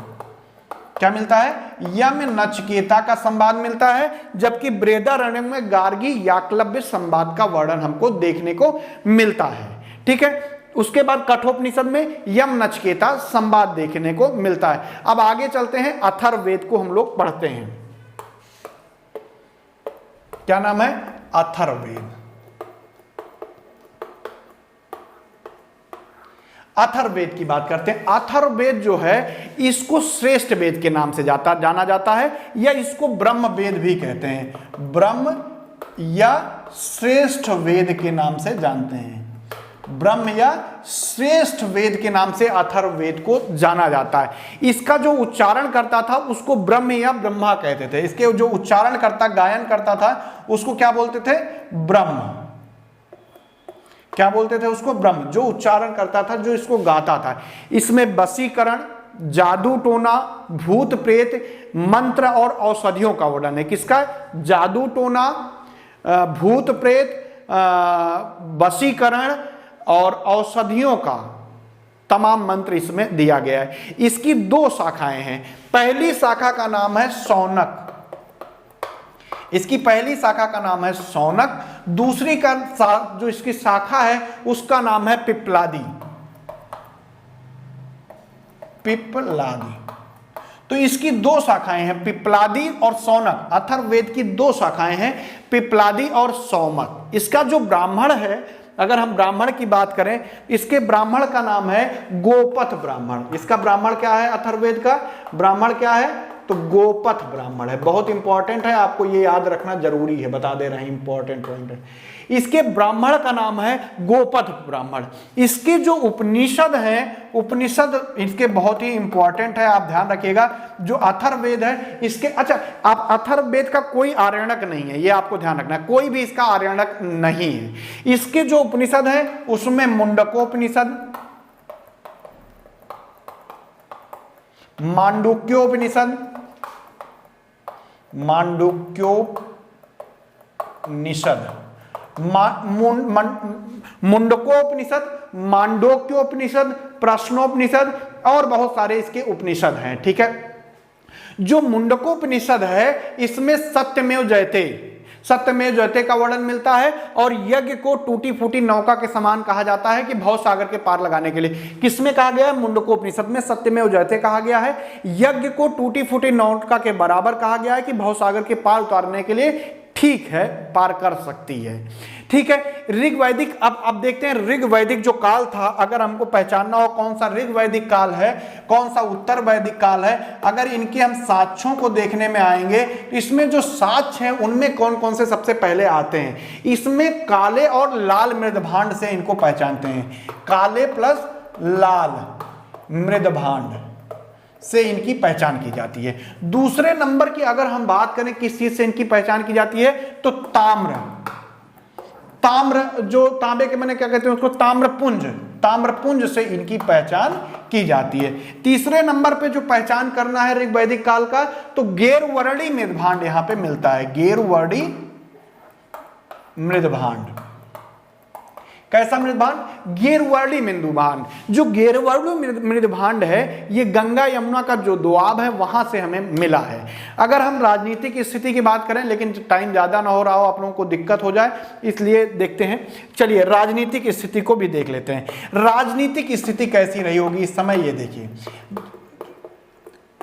क्या मिलता है? यम नचिकेता का संवाद मिलता है। जबकि बृहदारण्यक में गार्गी याकलव्य संवाद का वर्णन हमको देखने को मिलता है। ठीक है, उसके बाद कठोपनिषद में यम नचिकेता संवाद देखने को मिलता है। अब आगे चलते हैं, अथर्ववेद को हम लोग पढ़ते हैं। क्या नाम है? अथर्ववेद। अथर्ववेद की बात करते हैं। अथर्ववेद जो है इसको श्रेष्ठ वेद के नाम से जाना जाता है, या इसको ब्रह्म वेद भी कहते हैं। ब्रह्म या श्रेष्ठ वेद के नाम से जानते हैं। ब्रह्म या श्रेष्ठ वेद के नाम से अथर्ववेद को जाना जाता है। इसका जो उच्चारण करता था उसको ब्रह्म या ब्रह्मा कहते थे। इसके जो उच्चारण करता, गायन करता था, उसको क्या बोलते थे? ब्रह्म। क्या बोलते थे उसको? ब्रह्म। जो उच्चारण करता था, जो इसको गाता था। इसमें वशीकरण, जादू टोना, भूत प्रेत, मंत्र और औषधियों का वर्णन है। किसका? जादू टोना, भूत प्रेत, वशीकरण और औषधियों का तमाम मंत्र इसमें दिया गया है। इसकी 2 शाखाएं हैं। पहली शाखा का नाम है शौनक। इसकी पहली शाखा का नाम है शौनक। दूसरी का जो इसकी शाखा है उसका नाम है पिप्लादी। पिप्लादी। तो इसकी 2 शाखाएं हैं, पिप्लादी और शौनक। अथर्ववेद की 2 शाखाएं हैं, पिप्लादी और शौनक। इसका जो ब्राह्मण है, अगर हम ब्राह्मण की बात करें, इसके ब्राह्मण का नाम है गोपथ ब्राह्मण। इसका ब्राह्मण क्या है? अथर्ववेद का ब्राह्मण क्या है? तो गोपथ ब्राह्मण है। बहुत इंपॉर्टेंट है, आपको ये याद रखना जरूरी है, बता दे रहे हैं, इंपॉर्टेंट पॉइंट है। इसके ब्राह्मण का नाम है गोपथ ब्राह्मण। इसके जो उपनिषद हैं, उपनिषद इसके बहुत ही इंपॉर्टेंट है, आप ध्यान रखिएगा। जो अथर्ववेद है इसके, अच्छा, आप अथर्ववेद का कोई आर्यणक नहीं है, ये आपको ध्यान रखना है, कोई भी इसका आर्यणक नहीं है। इसके जो उपनिषद है उसमें मुंडकोपनिषद, मांडुक्योपनिषद, मुंडकोपनिषद, मांडोक्योपनिषद, प्रश्नोपनिषद और बहुत सारे इसके उपनिषद हैं। ठीक है, जो मुंडकोपनिषद है इसमें सत्यमेव जयते, सत्यमेव जयते का वर्णन मिलता है और यज्ञ को टूटी फूटी नौका के समान कहा जाता है कि भव सागर के पार लगाने के लिए। किसमें कहा गया है? मुंडकोपनिषद में सत्यमेव जयते कहा गया है। यज्ञ को टूटी फूटी नौका के बराबर कहा गया है कि भव सागर के पार उतारने के लिए ठीक है, पार कर सकती है। ठीक है, ऋग वैदिक, अब देखते हैं ऋग वैदिक जो काल था, अगर हमको पहचानना हो कौन सा ऋग वैदिक काल है, कौन सा उत्तर वैदिक काल है, अगर इनके हम साक्ष्यों को देखने में आएंगे तो इसमें जो साक्ष्य हैं उनमें कौन कौन से सबसे पहले आते हैं? इसमें काले और लाल मृदभांड से इनको पहचानते हैं। काले प्लस लाल मृदभांड से इनकी पहचान की जाती है। दूसरे नंबर की अगर हम बात करें किस चीज से इनकी पहचान की जाती है तो ताम्र, ताम्र जो तांबे के बने क्या कहते हैं उसको, ताम्रपुंज, ताम्रपुंज से इनकी पहचान की जाती है। तीसरे नंबर पे जो पहचान करना है ऋग वैदिक काल का तो गेरुवर्णी मृदभांड यहां पे मिलता है। गेरुवर्णी मृदभांड, कैसा मृदभांड? गेरुवर्णी मृदभांड। जो गेरुवर्णी मृदभांड है ये गंगा यमुना का जो दोआब है वहां से हमें मिला है। अगर हम राजनीतिक स्थिति की बात करें, लेकिन टाइम ज्यादा ना हो रहा हो, आप लोगों को दिक्कत हो जाए, इसलिए देखते हैं। चलिए राजनीतिक स्थिति को भी देख लेते हैं। राजनीतिक स्थिति कैसी रही होगी इस समय, ये देखिए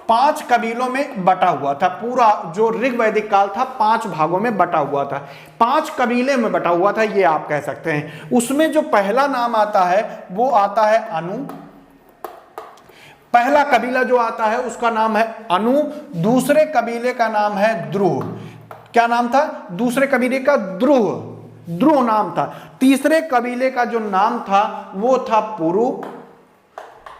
5 कबीलों में बटा हुआ था। पूरा जो ऋग वैदिक काल था 5 भागों में बटा हुआ था, 5 कबीले में बटा हुआ था, ये आप कह सकते हैं। उसमें जो पहला नाम आता है वो आता है अनु। पहला कबीला जो आता है उसका नाम है अनु। दूसरे कबीले का नाम है द्रुह। क्या नाम था दूसरे कबीले का? द्रुह, द्रुह नाम था। तीसरे कबीले का जो नाम था वो था पुरु।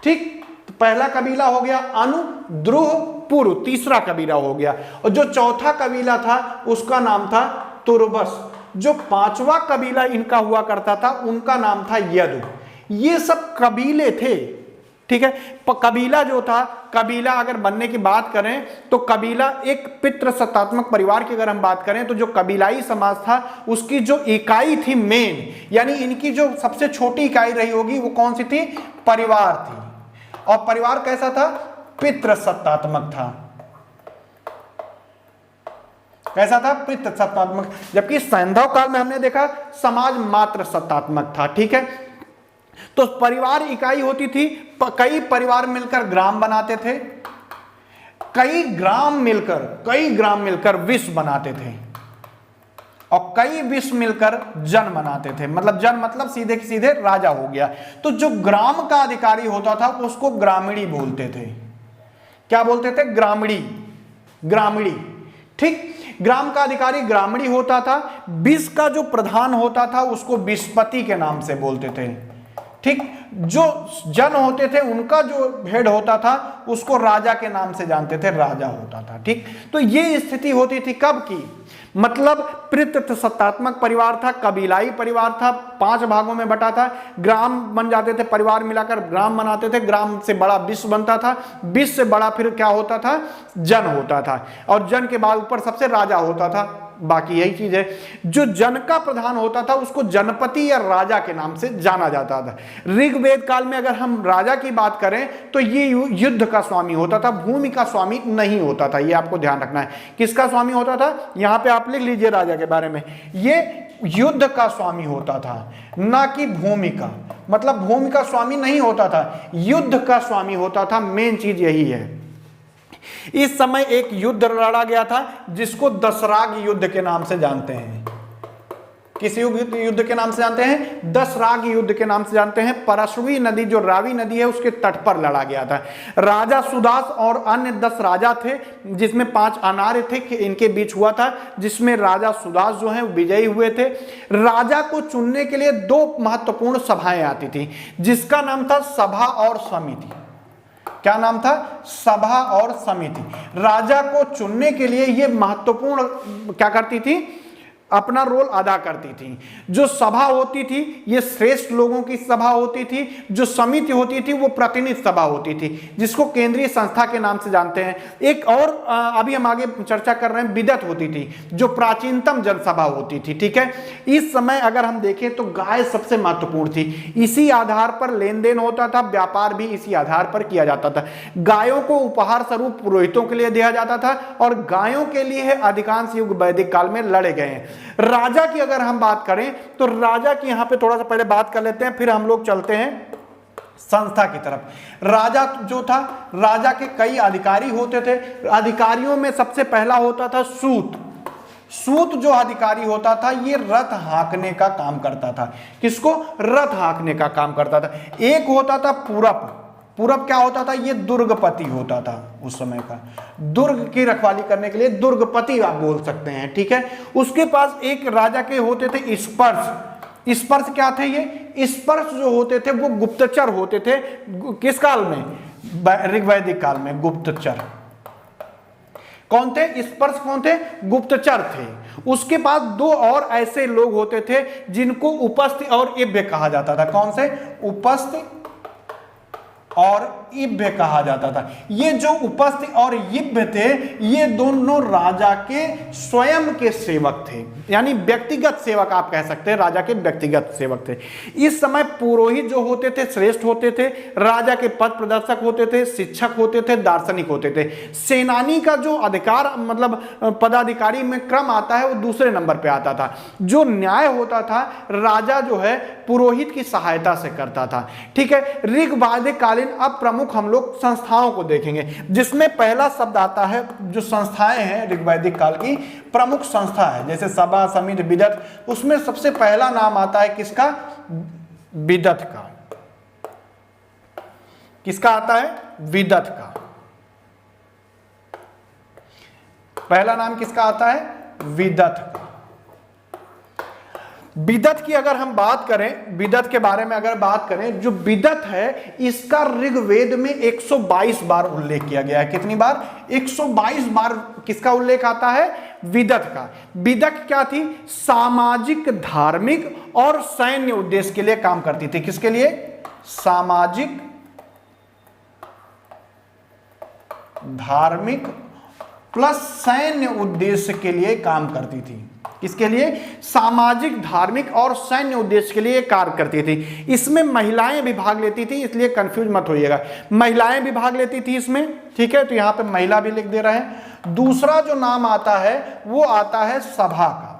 ठीक, पहला कबीला हो गया अनु, द्रुह, पुरु, तीसरा कबीला हो गया। और जो चौथा कबीला था उसका नाम था तुर्बस। जो 5वां कबीला इनका हुआ करता था उनका नाम था यदु। ये सब कबीले थे। ठीक है, कबीला जो था, कबीला अगर बनने की बात करें तो कबीला एक पितृ सत्तात्मक परिवार की अगर हम बात करें तो जो कबीलाई समाज था उसकी जो इकाई थी मेन, यानी इनकी जो सबसे छोटी इकाई रही होगी वो कौन सी थी? परिवार थी। और परिवार कैसा था? पितृ सत्तात्मक था। कैसा था? पितृ सत्तात्मक। जबकि सैंधव काल में हमने देखा समाज मात्र सत्तात्मक था। ठीक है, तो परिवार इकाई होती थी। कई परिवार मिलकर ग्राम बनाते थे, कई ग्राम मिलकर विश्व बनाते थे और कई विश्व मिलकर जन बनाते थे। मतलब जन मतलब सीधे सीधे राजा हो गया। तो जो ग्राम का अधिकारी होता था उसको ग्रामीणी बोलते थे। क्या बोलते थे? ग्रामीणी, ग्रामीणी। ठीक, ग्राम का अधिकारी ग्रामीणी होता था। विश्व का जो प्रधान होता था उसको विश्वपति के नाम से बोलते थे। ठीक, जो जन होते थे उनका जो हेड होता था उसको राजा के नाम से जानते थे, राजा होता था। ठीक, तो ये स्थिति होती थी कब की? मतलब पितृ सत्तात्मक परिवार था, कबीलाई परिवार था, 5 भागों में बटा था, ग्राम बन जाते थे, परिवार मिलाकर ग्राम बनाते थे, ग्राम से बड़ा विश्व बनता था, विश्व से बड़ा फिर क्या होता था? जन होता था, और जन के बाद ऊपर सबसे राजा होता था। बाकी यही चीज है। जो जन का प्रधान होता था उसको जनपति या राजा के नाम से जाना जाता था। ऋग्वेद काल में अगर हम राजा की बात करें तो ये युद्ध का स्वामी होता था, भूमि का स्वामी नहीं होता था। ये आपको ध्यान रखना है। किसका स्वामी होता था? यहां पे आप लिख लीजिए राजा के बारे में, ये युद्ध का स्वामी होता था, ना कि भूमि का। मतलब भूमि का स्वामी नहीं होता था, युद्ध का स्वामी होता था। मेन चीज यही है। इस समय एक युद्ध लड़ा गया था जिसको दशराग युद्ध के नाम से जानते हैं। किस युद्ध के नाम से जानते हैं? दशराग युद्ध के नाम से जानते हैं। परशवी नदी जो रावी नदी है उसके तट पर लड़ा गया था। राजा सुदास और अन्य 10 राजा थे जिसमें 5 अनार्य थे, इनके बीच हुआ था, जिसमें राजा सुदास जो हैं विजयी हुए थे। राजा को चुनने के लिए 2 महत्वपूर्ण सभाएं आती थी जिसका नाम था सभा और समिति। क्या नाम था? सभा और समिति। राजा को चुनने के लिए ये महत्वपूर्ण क्या करती थी? अपना रोल अदा करती थी। जो सभा होती थी ये श्रेष्ठ लोगों की सभा होती थी, जो समिति होती थी वो प्रतिनिधि सभा होती थी, जिसको केंद्रीय संस्था के नाम से जानते हैं। एक और अभी हम आगे चर्चा कर रहे हैं, विदत होती थी जो प्राचीनतम जनसभा होती थी। ठीक है, इस समय अगर हम देखें तो गाय सबसे महत्वपूर्ण थी, इसी आधार पर लेन देन होता था, व्यापार भी इसी आधार पर किया जाता था। गायों को उपहार स्वरूप पुरोहितों के लिए दिया जाता था और गायों के लिए अधिकांश युग वैदिक काल में लड़े गए हैं। राजा की अगर हम बात करें तो राजा की यहां पे थोड़ा सा पहले बात कर लेते हैं, फिर हम लोग चलते हैं संस्था की तरफ। राजा जो था, राजा के कई अधिकारी होते थे। अधिकारियों में सबसे पहला होता था सूत। सूत जो अधिकारी होता था ये रथ हाँकने का काम करता था। किसको? रथ हाँकने का काम करता था। एक होता था पूरब। पूरब क्या होता था? ये दुर्गपति होता था उस समय का, दुर्ग की रखवाली करने के लिए दुर्गपति आप बोल सकते हैं। ठीक है, उसके पास एक राजा के होते थे स्पर्श। स्पर्श क्या थे? ये स्पर्श जो होते थे वो गुप्तचर होते थे। किस काल में? ऋग्वैदिक काल में गुप्तचर। कौन थे? स्पर्श कौन थे? गुप्तचर थे। उसके पास दो और ऐसे लोग होते थे जिनको उपस्थ और इभ्य कहा जाता था। कौन से? उपस्थ और इभ्य कहा जाता था। ये जो उपस्थ और इभ्य थे ये दोनों राजा के स्वयं के सेवक थे, यानी व्यक्तिगत सेवक आप कह सकते हैं, राजा के व्यक्तिगत सेवक थे। इस समय पुरोहित जो होते थे श्रेष्ठ होते थे, राजा के पद प्रदर्शक होते थे, शिक्षक होते थे, दार्शनिक होते थे। सेनानी का जो अधिकार मतलब पदाधिकारी में क्रम आता है वो दूसरे नंबर पे आता था। जो न्याय होता था राजा जो है पुरोहित की सहायता से करता था। ठीक है, ऋग्वैदिक कालीन अब प्रमुख हम लोग संस्थाओं को देखेंगे, जिसमें पहला शब्द आता है जो संस्थाएं हैं ऋग्वैदिक काल की प्रमुख संस्था है, जैसे सभा, समिति, विदत। उसमें सबसे पहला नाम आता है किसका? विदत का। किसका आता है? विदत का। पहला नाम किसका आता है? विदत का। विदत की अगर हम बात करें, विदत के बारे में अगर बात करें, जो विदत है इसका ऋग्वेद में 122 बार उल्लेख किया गया है। कितनी बार? 122 बार किसका उल्लेख आता है? विदत का। विदत क्या थी? सामाजिक, धार्मिक और सैन्य उद्देश्य के लिए काम करती थी। किसके लिए? सामाजिक, धार्मिक प्लस सैन्य उद्देश्य के लिए काम करती थी। किसके लिए? सामाजिक, धार्मिक और सैन्य उद्देश्य के लिए कार्य करती थी। इसमें महिलाएं भी भाग लेती थी, इसलिए कंफ्यूज मत होइएगा, महिलाएं भी भाग लेती थी इसमें। ठीक है, तो यहां पे महिला भी लिख दे रहे हैं। दूसरा जो नाम आता है वो आता है सभा का।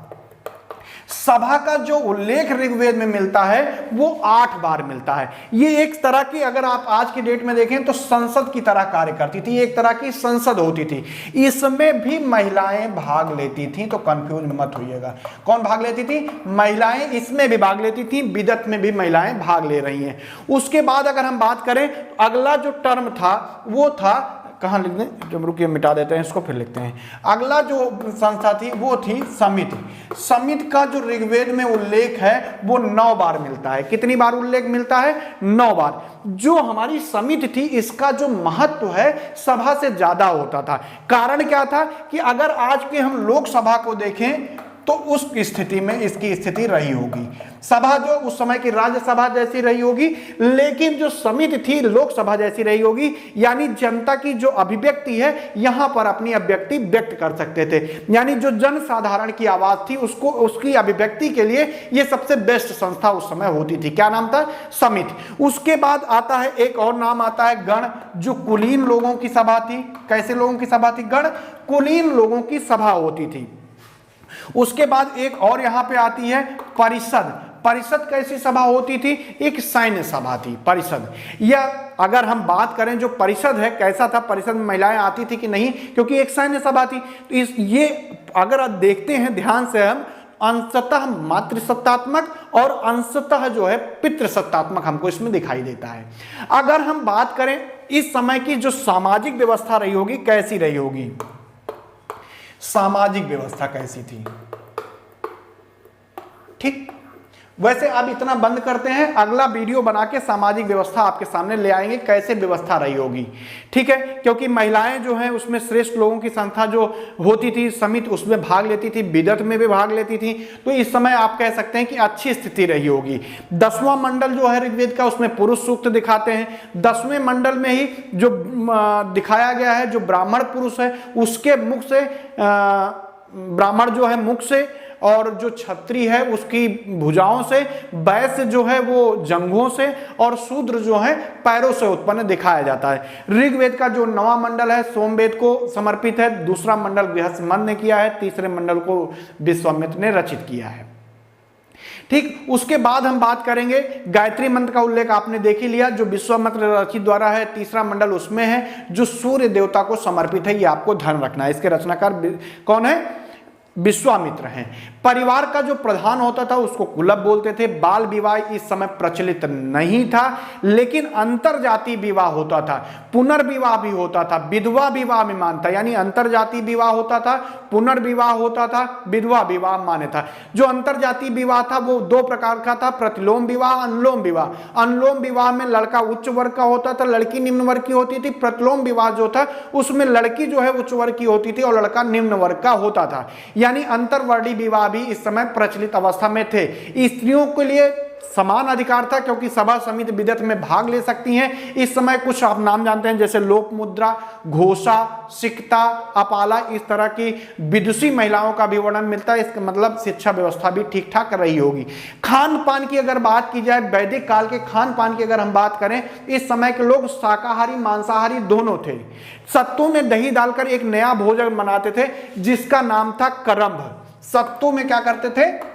सभा का जो उल्लेख ऋग्वेद में मिलता है वो 8 बार मिलता है। ये एक तरह की, अगर आप आज की डेट में देखें तो संसद की तरह कार्य करती थी, एक तरह की संसद होती थी। इसमें भी महिलाएं भाग लेती थी, तो कंफ्यूज मत होइएगा। कौन भाग लेती थी? महिलाएं इसमें भी भाग लेती थी, विदत में भी महिलाएं भाग ले रही हैं। उसके बाद अगर हम बात करें तो अगला जो टर्म था वो था, कहाँ लिख दें, जब रुकिए मिटा देते हैं इसको, फिर लिखते हैं। अगला जो संस्था थी वो थी समिति। समिति का जो ऋग्वेद में उल्लेख है वो 9 बार मिलता है। कितनी बार उल्लेख मिलता है? 9 बार। जो हमारी समिति थी इसका जो महत्व है सभा से ज्यादा होता था। कारण क्या था कि अगर आज के हम लोकसभा को देखें तो उस स्थिति में इसकी स्थिति रही होगी, सभा जो उस समय की राज्यसभा जैसी रही होगी, लेकिन जो समिति थी लोकसभा जैसी रही होगी। यानी जनता की जो अभिव्यक्ति है यहां पर अपनी अभिव्यक्ति व्यक्त कर सकते थे, यानी जो जन साधारण की आवाज थी उसको, उसकी अभिव्यक्ति के लिए ये सबसे बेस्ट संस्था उस समय होती थी। क्या नाम था? समिति। उसके बाद आता है एक और नाम आता है गण, जो कुलीन लोगों की सभा थी। कैसे लोगों की सभा थी? गण, कुलीन लोगों की सभा होती थी। उसके बाद एक और यहां पे आती है परिषद। परिषद कैसी सभा होती थी? एक सैन्य सभा थी परिषद। या अगर हम बात करें जो परिषद है कैसा था, परिषद में महिलाएं आती थी कि नहीं, क्योंकि एक सैन्य सभा थी। तो ये अगर आप देखते हैं ध्यान से, हम अंशतः मातृसत्तात्मक और अंशतः जो है पितृसत्तात्मक हमको इसमें दिखाई देता है। अगर हम बात करें इस समय की जो सामाजिक व्यवस्था रही होगी, कैसी रही होगी? सामाजिक व्यवस्था कैसी थी? ठीक, वैसे अब इतना बंद करते हैं, अगला वीडियो बना के सामाजिक व्यवस्था आपके सामने ले आएंगे, कैसे व्यवस्था रही होगी, ठीक है। क्योंकि महिलाएं जो हैं उसमें श्रेष्ठ लोगों की संस्था जो होती थी समिति, उसमें भाग लेती थी, बिदत में भी भाग लेती थी, तो इस समय आप कह सकते हैं कि अच्छी स्थिति रही होगी। 10वां मंडल जो है ऋग्वेद का, उसमें पुरुष सूक्त दिखाते हैं। 10वें मंडल में ही जो दिखाया गया है, जो ब्राह्मण पुरुष है उसके मुख से, ब्राह्मण जो है मुख से, और जो क्षत्रिय है उसकी भुजाओं से, वैश्य जो है वो जंघों से, और शूद्र जो है पैरों से उत्पन्न दिखाया जाता है। ऋग्वेद का जो 9वां मंडल है सोमवेद को समर्पित है, दूसरा मंडल बृहस्पति ने किया है, तीसरे मंडल को विश्वामित्र ने रचित किया है। ठीक, उसके बाद हम बात करेंगे गायत्री मंत्र का उल्लेख आपने देख ही लिया, जो विश्वामित्र रचित द्वारा है। तीसरा मंडल उसमें है जो सूर्य देवता को समर्पित है, ये आपको ध्यान रखना है। इसके रचनाकार कौन है? विश्वामित्र हैं। परिवार का जो प्रधान होता था उसको कुलप बोलते थे। बाल विवाह इस समय प्रचलित नहीं था, लेकिन अंतरजातीय विवाह होता था, पुनर्विवाह भी होता था, विधवा विवाह में मानता, यानी अंतरजातीय विवाह होता था, पुनर्विवाह होता था, विधवा विवाह मान्य था। जो अंतरजातीय विवाह था वो 2 प्रकार का था, प्रतिलोम विवाह, अनुलोम विवाह। अनुलोम विवाह में लड़का उच्च वर्ग का होता था, लड़की निम्न वर्ग की होती थी। प्रतिलोम विवाह जो था उसमें लड़की जो है उच्च वर्ग की होती थी और लड़का निम्न वर्ग का होता था, यानी अंतरवर्णीय विवाह भी इस समय प्रचलित अवस्था में थे। स्त्रियों के लिए समान अधिकार था, क्योंकि सभा समिति विदत में भाग ले सकती हैं। इस समय कुछ आप नाम जानते हैं जैसे लोक मुद्रा, घोषा, सिकता, अपाला, इस तरह की विदुषी महिलाओं का भी वर्णन मिलता है। इसका मतलब शिक्षा व्यवस्था भी ठीक ठाक रही होगी। खान पान की अगर बात की जाए, वैदिक काल के खान पान की अगर हम बात करें, इस समय के लोग शाकाहारी मांसाहारी दोनों थे। सत्तू में दही डालकर एक नया भोजन बनाते थे जिसका नाम था करम्भ। सत्तू में क्या करते थे?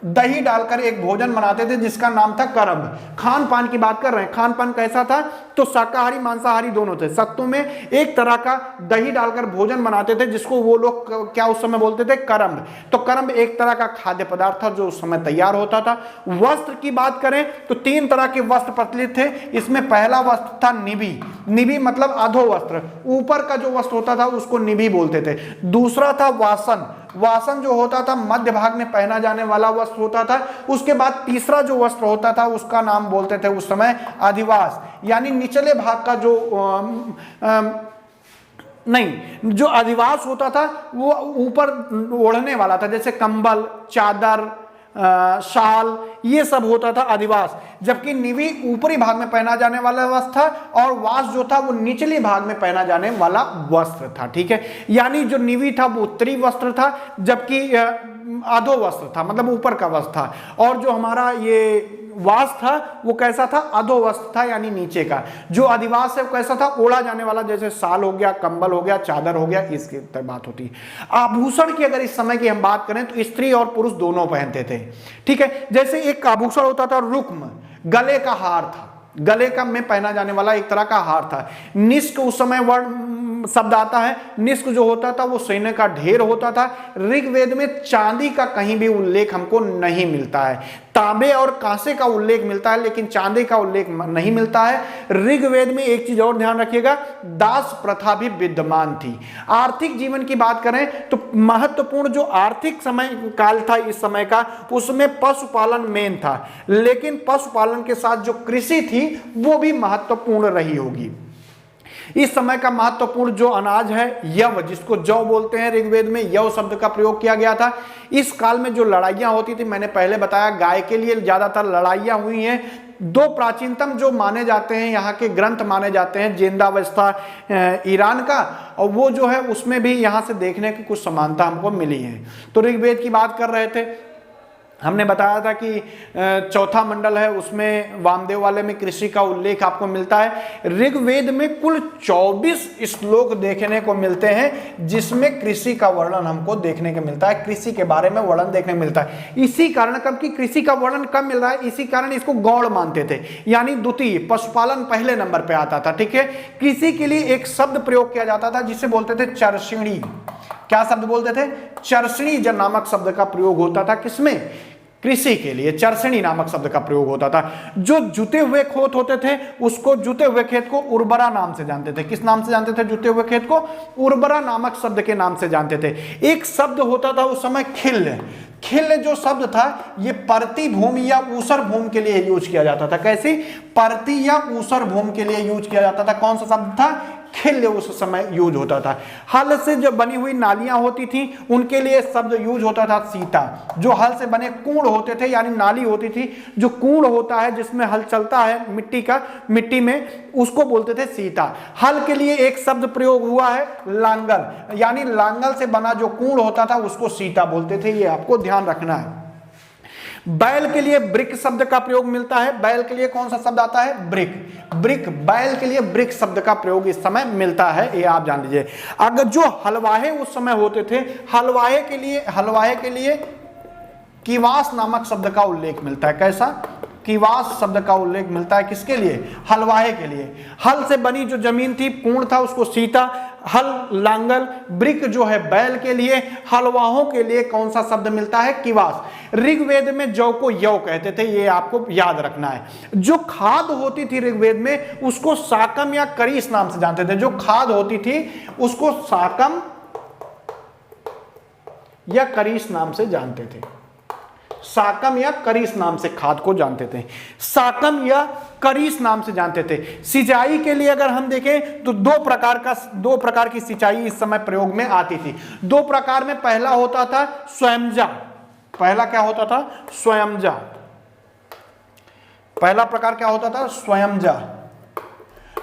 दही डालकर एक भोजन बनाते थे जिसका नाम था करम्भ। खान पान की बात कर रहे हैं, खान पान कैसा था? तो शाकाहारी मांसाहारी दोनों थे। सत्तू में एक तरह का दही डालकर भोजन बनाते थे जिसको वो लोग क्या उस समय बोलते थे? करम्भ। तो करम्भ एक तरह का खाद्य पदार्थ था जो उस समय तैयार होता था। वस्त्र की बात करें तो 3 तरह के वस्त्र प्रचलित थे। इसमें पहला वस्त्र था निबी। निबी मतलब अधो वस्त्र, ऊपर का जो वस्त्र होता था उसको निबी बोलते थे। दूसरा था वासन। वासन जो होता था मध्य भाग में पहना जाने वाला वस्त्र होता था। उसके बाद तीसरा जो वस्त्र होता था उसका नाम बोलते थे उस समय अधिवास, यानी निचले भाग का जो नहीं, जो अधिवास होता था वो ऊपर ओढ़ने वाला था, जैसे कंबल, चादर, शाल, ये सब होता था अधिवास। जबकि निवी ऊपरी भाग में पहना जाने वाला वस्त्र था और वास जो था वो निचले भाग में पहना जाने वाला वस्त्र था। ठीक है, यानी जो निवी था वो उत्तरी वस्त्र था, जबकि अधो वस्त्र था, मतलब ऊपर का वस्त्र था। और जो हमारा ये वास था वो कैसा था? अधो वस्त्र था, यानी नीचे का। जो अधिवास है वो कैसा था? ओढ़ा जाने वाला, जैसे साल हो गया, कंबल हो गया, चादर हो गया, इसकी बात होती है। आभूषण की अगर इस समय की हम बात करें तो स्त्री और पुरुष दोनों पहनते थे। ठीक है, जैसे एक आभूषण होता था रुक्म, गले का हार था, गले का में पहना जाने वाला एक तरह का हार था। निष्क उस समय वर्ण शब्द आता है। निष्क जो होता था वो सैन्य का ढेर होता था। ऋग्वेद में चांदी का कहीं भी उल्लेख हमको नहीं मिलता है। तांबे और कांसे का उल्लेख मिलता है, लेकिन चांदी का उल्लेख नहीं मिलता है। ऋग्वेद में एक चीज और ध्यान रखिएगा, दास प्रथा भी विद्यमान थी। आर्थिक जीवन की बात करें तो महत्वपूर्ण जो आर्थिक समय काल था इस समय का, उसमें पशुपालन मेन था, लेकिन पशुपालन के साथ जो कृषि थी वो भी महत्वपूर्ण रही होगी। इस समय का महत्वपूर्ण जो अनाज है यव, जिसको जौ बोलते हैं, ऋग्वेद में यव शब्द का प्रयोग किया गया था। इस काल में जो लड़ाइयां होती थी, मैंने पहले बताया गाय के लिए ज्यादातर लड़ाइयां हुई हैं। 2 प्राचीनतम जो माने जाते हैं यहाँ के ग्रंथ माने जाते हैं, जिंदावस्था ईरान का, और वो जो है उसमें भी यहाँ से देखने की कुछ समानता हमको मिली है। तो ऋग्वेद की बात कर रहे थे, हमने बताया था कि चौथा मंडल है उसमें वामदेव वाले में कृषि का उल्लेख आपको मिलता है। ऋग्वेद में कुल 24 श्लोक देखने को मिलते हैं जिसमें कृषि का वर्णन हमको देखने को मिलता है, कृषि के बारे में वर्णन देखने को मिलता है। इसी कारण कब की कृषि का वर्णन कब मिल रहा है, इसी कारण इसको गौड़ मानते थे, यानी द्वितीय, पशुपालन पहले नंबर पे आता था। ठीक है, कृषि के लिए एक शब्द प्रयोग किया जाता था जिसे बोलते थे चर्षणी। क्या शब्द बोलते थे? चर्षणी नामक शब्द का प्रयोग होता था। किसमें? कृषि के लिए चरसणी नामक शब्द का प्रयोग होता था। जो जुते हुए खेत होते थे उसको, जुते हुए खेत को उर्वरा नाम से जानते थे। किस नाम से जानते थे? जुते हुए खेत को उर्वरा नामक शब्द के नाम से जानते थे। एक शब्द होता था उस समय खिल्य। खिल्य जो शब्द था ये परती भूमि या ऊसर भूमि के लिए यूज किया जाता था। कैसी? परती या ऊसर भूमि के लिए यूज किया जाता था। कौन सा शब्द था? खिल्य उस समय यूज होता था। हल से जो बनी हुई नालियां होती थी उनके लिए शब्द यूज होता था सीता। जो हल से बने कूड़ होते थे यानी नाली होती थी, जो कूड़ होता है जिसमें हल चलता है मिट्टी में, उसको बोलते थे सीता। हल के लिए एक शब्द प्रयोग हुआ है लांगल, यानी लांगल से बना जो कूड़ होता था उसको सीता बोलते थे। ये आपको ध्यान रखना है। बैल के लिए ब्रिक शब्द का प्रयोग मिलता है। बैल के लिए कौन सा शब्द आता है? ब्रिक। ब्रिक, बैल के लिए ब्रिक शब्द का प्रयोग इस समय मिलता है, ये आप जान लीजिए। अगर जो हलवाहे उस समय होते थे, हलवाहे के लिए किवास नामक शब्द का उल्लेख मिलता है। कैसा? किवास शब्द का उल्लेख मिलता है। किसके लिए? हलवाहे के लिए। हल से बनी जो जमीन थी, पूर्ण था, उसको सीता। हल लांगल, ब्रिक जो है बैल के लिए, हलवाहों के लिए कौन सा शब्द मिलता है? किवास। ऋग्वेद में जौ को यौ कहते थे, ये आपको याद रखना है। जो खाद होती थी ऋग्वेद में उसको साकम या करीस नाम से जानते थे। जो खाद होती थी उसको साकम या करीस नाम से जानते थे। साकम या करीस नाम से खाद को जानते थे। साकम या करीस नाम से जानते थे। सिंचाई के लिए अगर हम देखें तो दो प्रकार की सिंचाई इस समय प्रयोग में आती थी। दो प्रकार में, पहला होता था स्वयंजा। पहला क्या होता था? स्वयंजा। पहला प्रकार क्या होता था? स्वयंजा।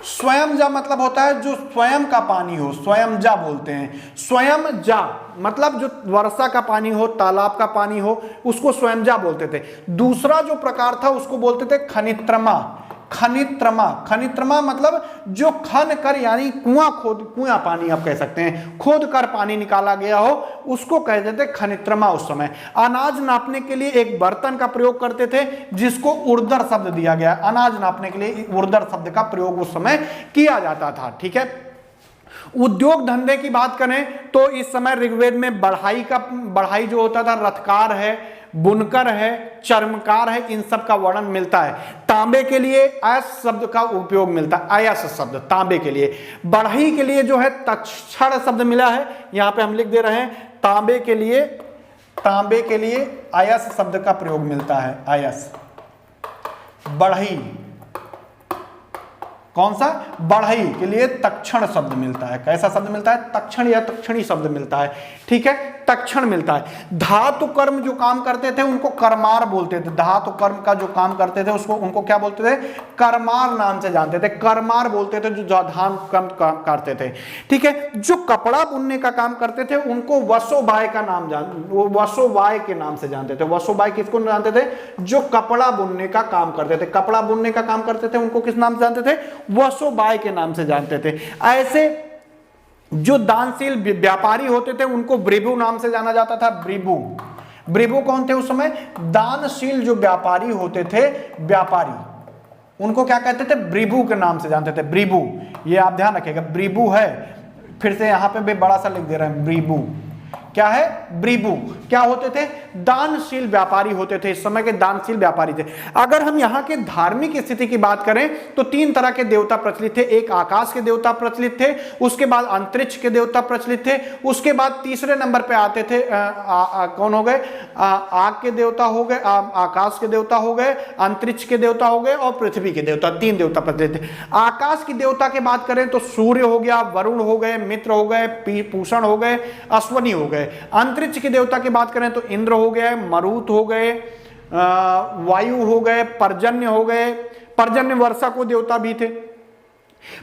स्वयंजा मतलब होता है जो स्वयं का पानी हो, स्वयंजा बोलते हैं। स्वयंजा मतलब जो वर्षा का पानी हो, तालाब का पानी हो, उसको स्वयंजा बोलते थे। दूसरा जो प्रकार था उसको बोलते थे खनित्रमा। खनित्रमा मतलब जो खन कर यानी कुआं पानी आप कह सकते हैं, खोद कर पानी निकाला गया हो, उसको कहते थे खनित्रमा। उस समय अनाज नापने के लिए एक बर्तन का प्रयोग करते थे जिसको उर्दर शब्द दिया गया। अनाज नापने के लिए उर्दर शब्द का प्रयोग उस समय किया जाता था। ठीक है। उद्योग धंधे की बात करें तो इस समय ऋग्वेद में बढ़ाई जो होता था, रथकार है, बुनकर है, चर्मकार है, इन सब का वर्णन मिलता है। तांबे के लिए अयस शब्द का उपयोग मिलता है। अयस शब्द तांबे के लिए। बढ़ई के लिए जो है तक्षण शब्द मिला है, यहां पे हम लिख दे रहे हैं। तांबे के लिए अयस शब्द का प्रयोग मिलता है। अयस। बढ़ई, कौन सा? बढ़ई के लिए तक्षण शब्द मिलता है। कैसा शब्द मिलता है? तक्षण या तक्षणी शब्द मिलता है। ठीक है, तक्षण मिलता है। धातु कर्म जो काम करते थे उनको कर्मार बोलते थे। धातु कर्म का जो काम करते थे उनको क्या बोलते थे? कर्मार नाम से जानते थे। कर्मार बोलते थे जो धान कर्म करते थे। ठीक है। जो कपड़ा बुनने का काम करते थे उनको वसोबाय के नाम से जानते थे। वसोबाय किसको जानते थे? जो कपड़ा बुनने का काम करते थे। कपड़ा बुनने का काम करते थे उनको किस नाम से जानते थे? वसोबाय के नाम से जानते थे। ऐसे जो दानशील व्यापारी होते थे उनको ब्रिभु नाम से जाना जाता था। ब्रिभु कौन थे उस समय? दानशील जो व्यापारी होते थे, व्यापारी, उनको क्या कहते थे? ब्रिभु के नाम से जानते थे। ब्रिभु, ये आप ध्यान रखिएगा, ब्रिभु है। फिर से यहां पे भी बड़ा सा लिख दे रहे हैं, ब्रिभु। क्या है? ब्रिभु क्या होते थे? दानशील व्यापारी होते थे। इस समय के दानशील व्यापारी थे। अगर हम यहाँ के धार्मिक स्थिति की बात करें तो तीन तरह के देवता प्रचलित थे। एक आकाश के देवता प्रचलित थे, उसके बाद अंतरिक्ष के देवता प्रचलित थे, उसके बाद तीसरे नंबर पे आते थे कौन हो गए? आग के देवता हो गए, आकाश के देवता हो गए, अंतरिक्ष के देवता हो गए और पृथ्वी के देवता। तीन देवता प्रचलित थे। आकाश की देवता की बात करें तो सूर्य हो गया, वरुण हो गए, मित्र हो गए, पूषण हो गए, अश्वनी हो गए। अंतरिक्ष के देवता की बात करें तो इंद्र हो गए, मरुत हो गए, वायु हो गए, पर्जन्य हो गए। पर्जन्य वर्षा को देवता भी थे।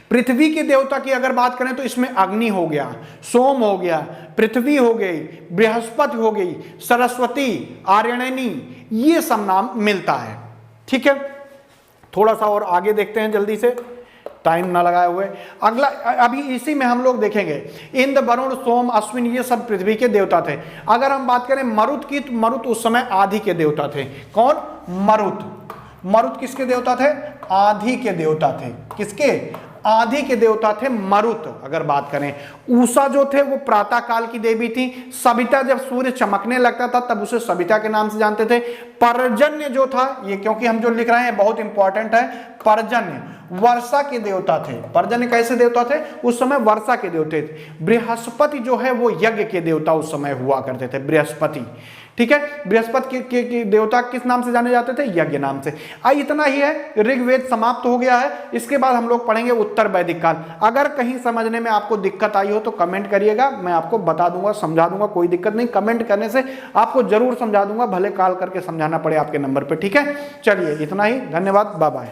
पृथ्वी के देवता की अगर बात करें तो इसमें अग्नि हो गया, सोम हो गया, पृथ्वी हो गई, बृहस्पति हो गई, सरस्वती, आर्यणी, ये सब नाम मिलता है। ठीक है। थोड़ा सा और आगे देखते हैं जल्दी से, टाइम ना लगाए हुए। अगला अभी इसी में हम लोग देखेंगे इंद्र, वरुण, सोम, अश्विन, ये सब पृथ्वी के देवता थे। अगर हम बात करें मरुत की तो मरुत उस समय आदि के देवता थे। कौन? मरुत। मरुत किसके देवता थे? आदि के देवता थे। किसके? आंधी के देवता थे मरुत। अगर बात करें, उषा जो थे वो प्रातः काल की देवी थी। सविता, जब सूर्य चमकने लगता था तब उसे सविता के नाम से जानते थे। पर्जन्य जो था, ये क्योंकि हम जो लिख रहे हैं बहुत इंपॉर्टेंट है, पर्जन्य वर्षा के देवता थे। पर्जन्य कैसे देवता थे? उस समय वर्षा के देवते थे। बृहस्पति जो है वो यज्ञ के देवता उस समय हुआ करते थे, बृहस्पति। ठीक है, बृहस्पति के देवता किस नाम से जाने जाते थे? यज्ञ नाम से। इतना ही है, ऋग्वेद समाप्त हो गया है। इसके बाद हम लोग पढ़ेंगे उत्तर वैदिक काल। अगर कहीं समझने में आपको दिक्कत आई हो तो कमेंट करिएगा, मैं आपको बता दूंगा, समझा दूंगा, कोई दिक्कत नहीं। कमेंट करने से आपको जरूर समझा दूंगा, भले कॉल करके समझाना पड़े आपके नंबर पर। ठीक है, चलिए इतना ही, धन्यवाद, बाय बाय।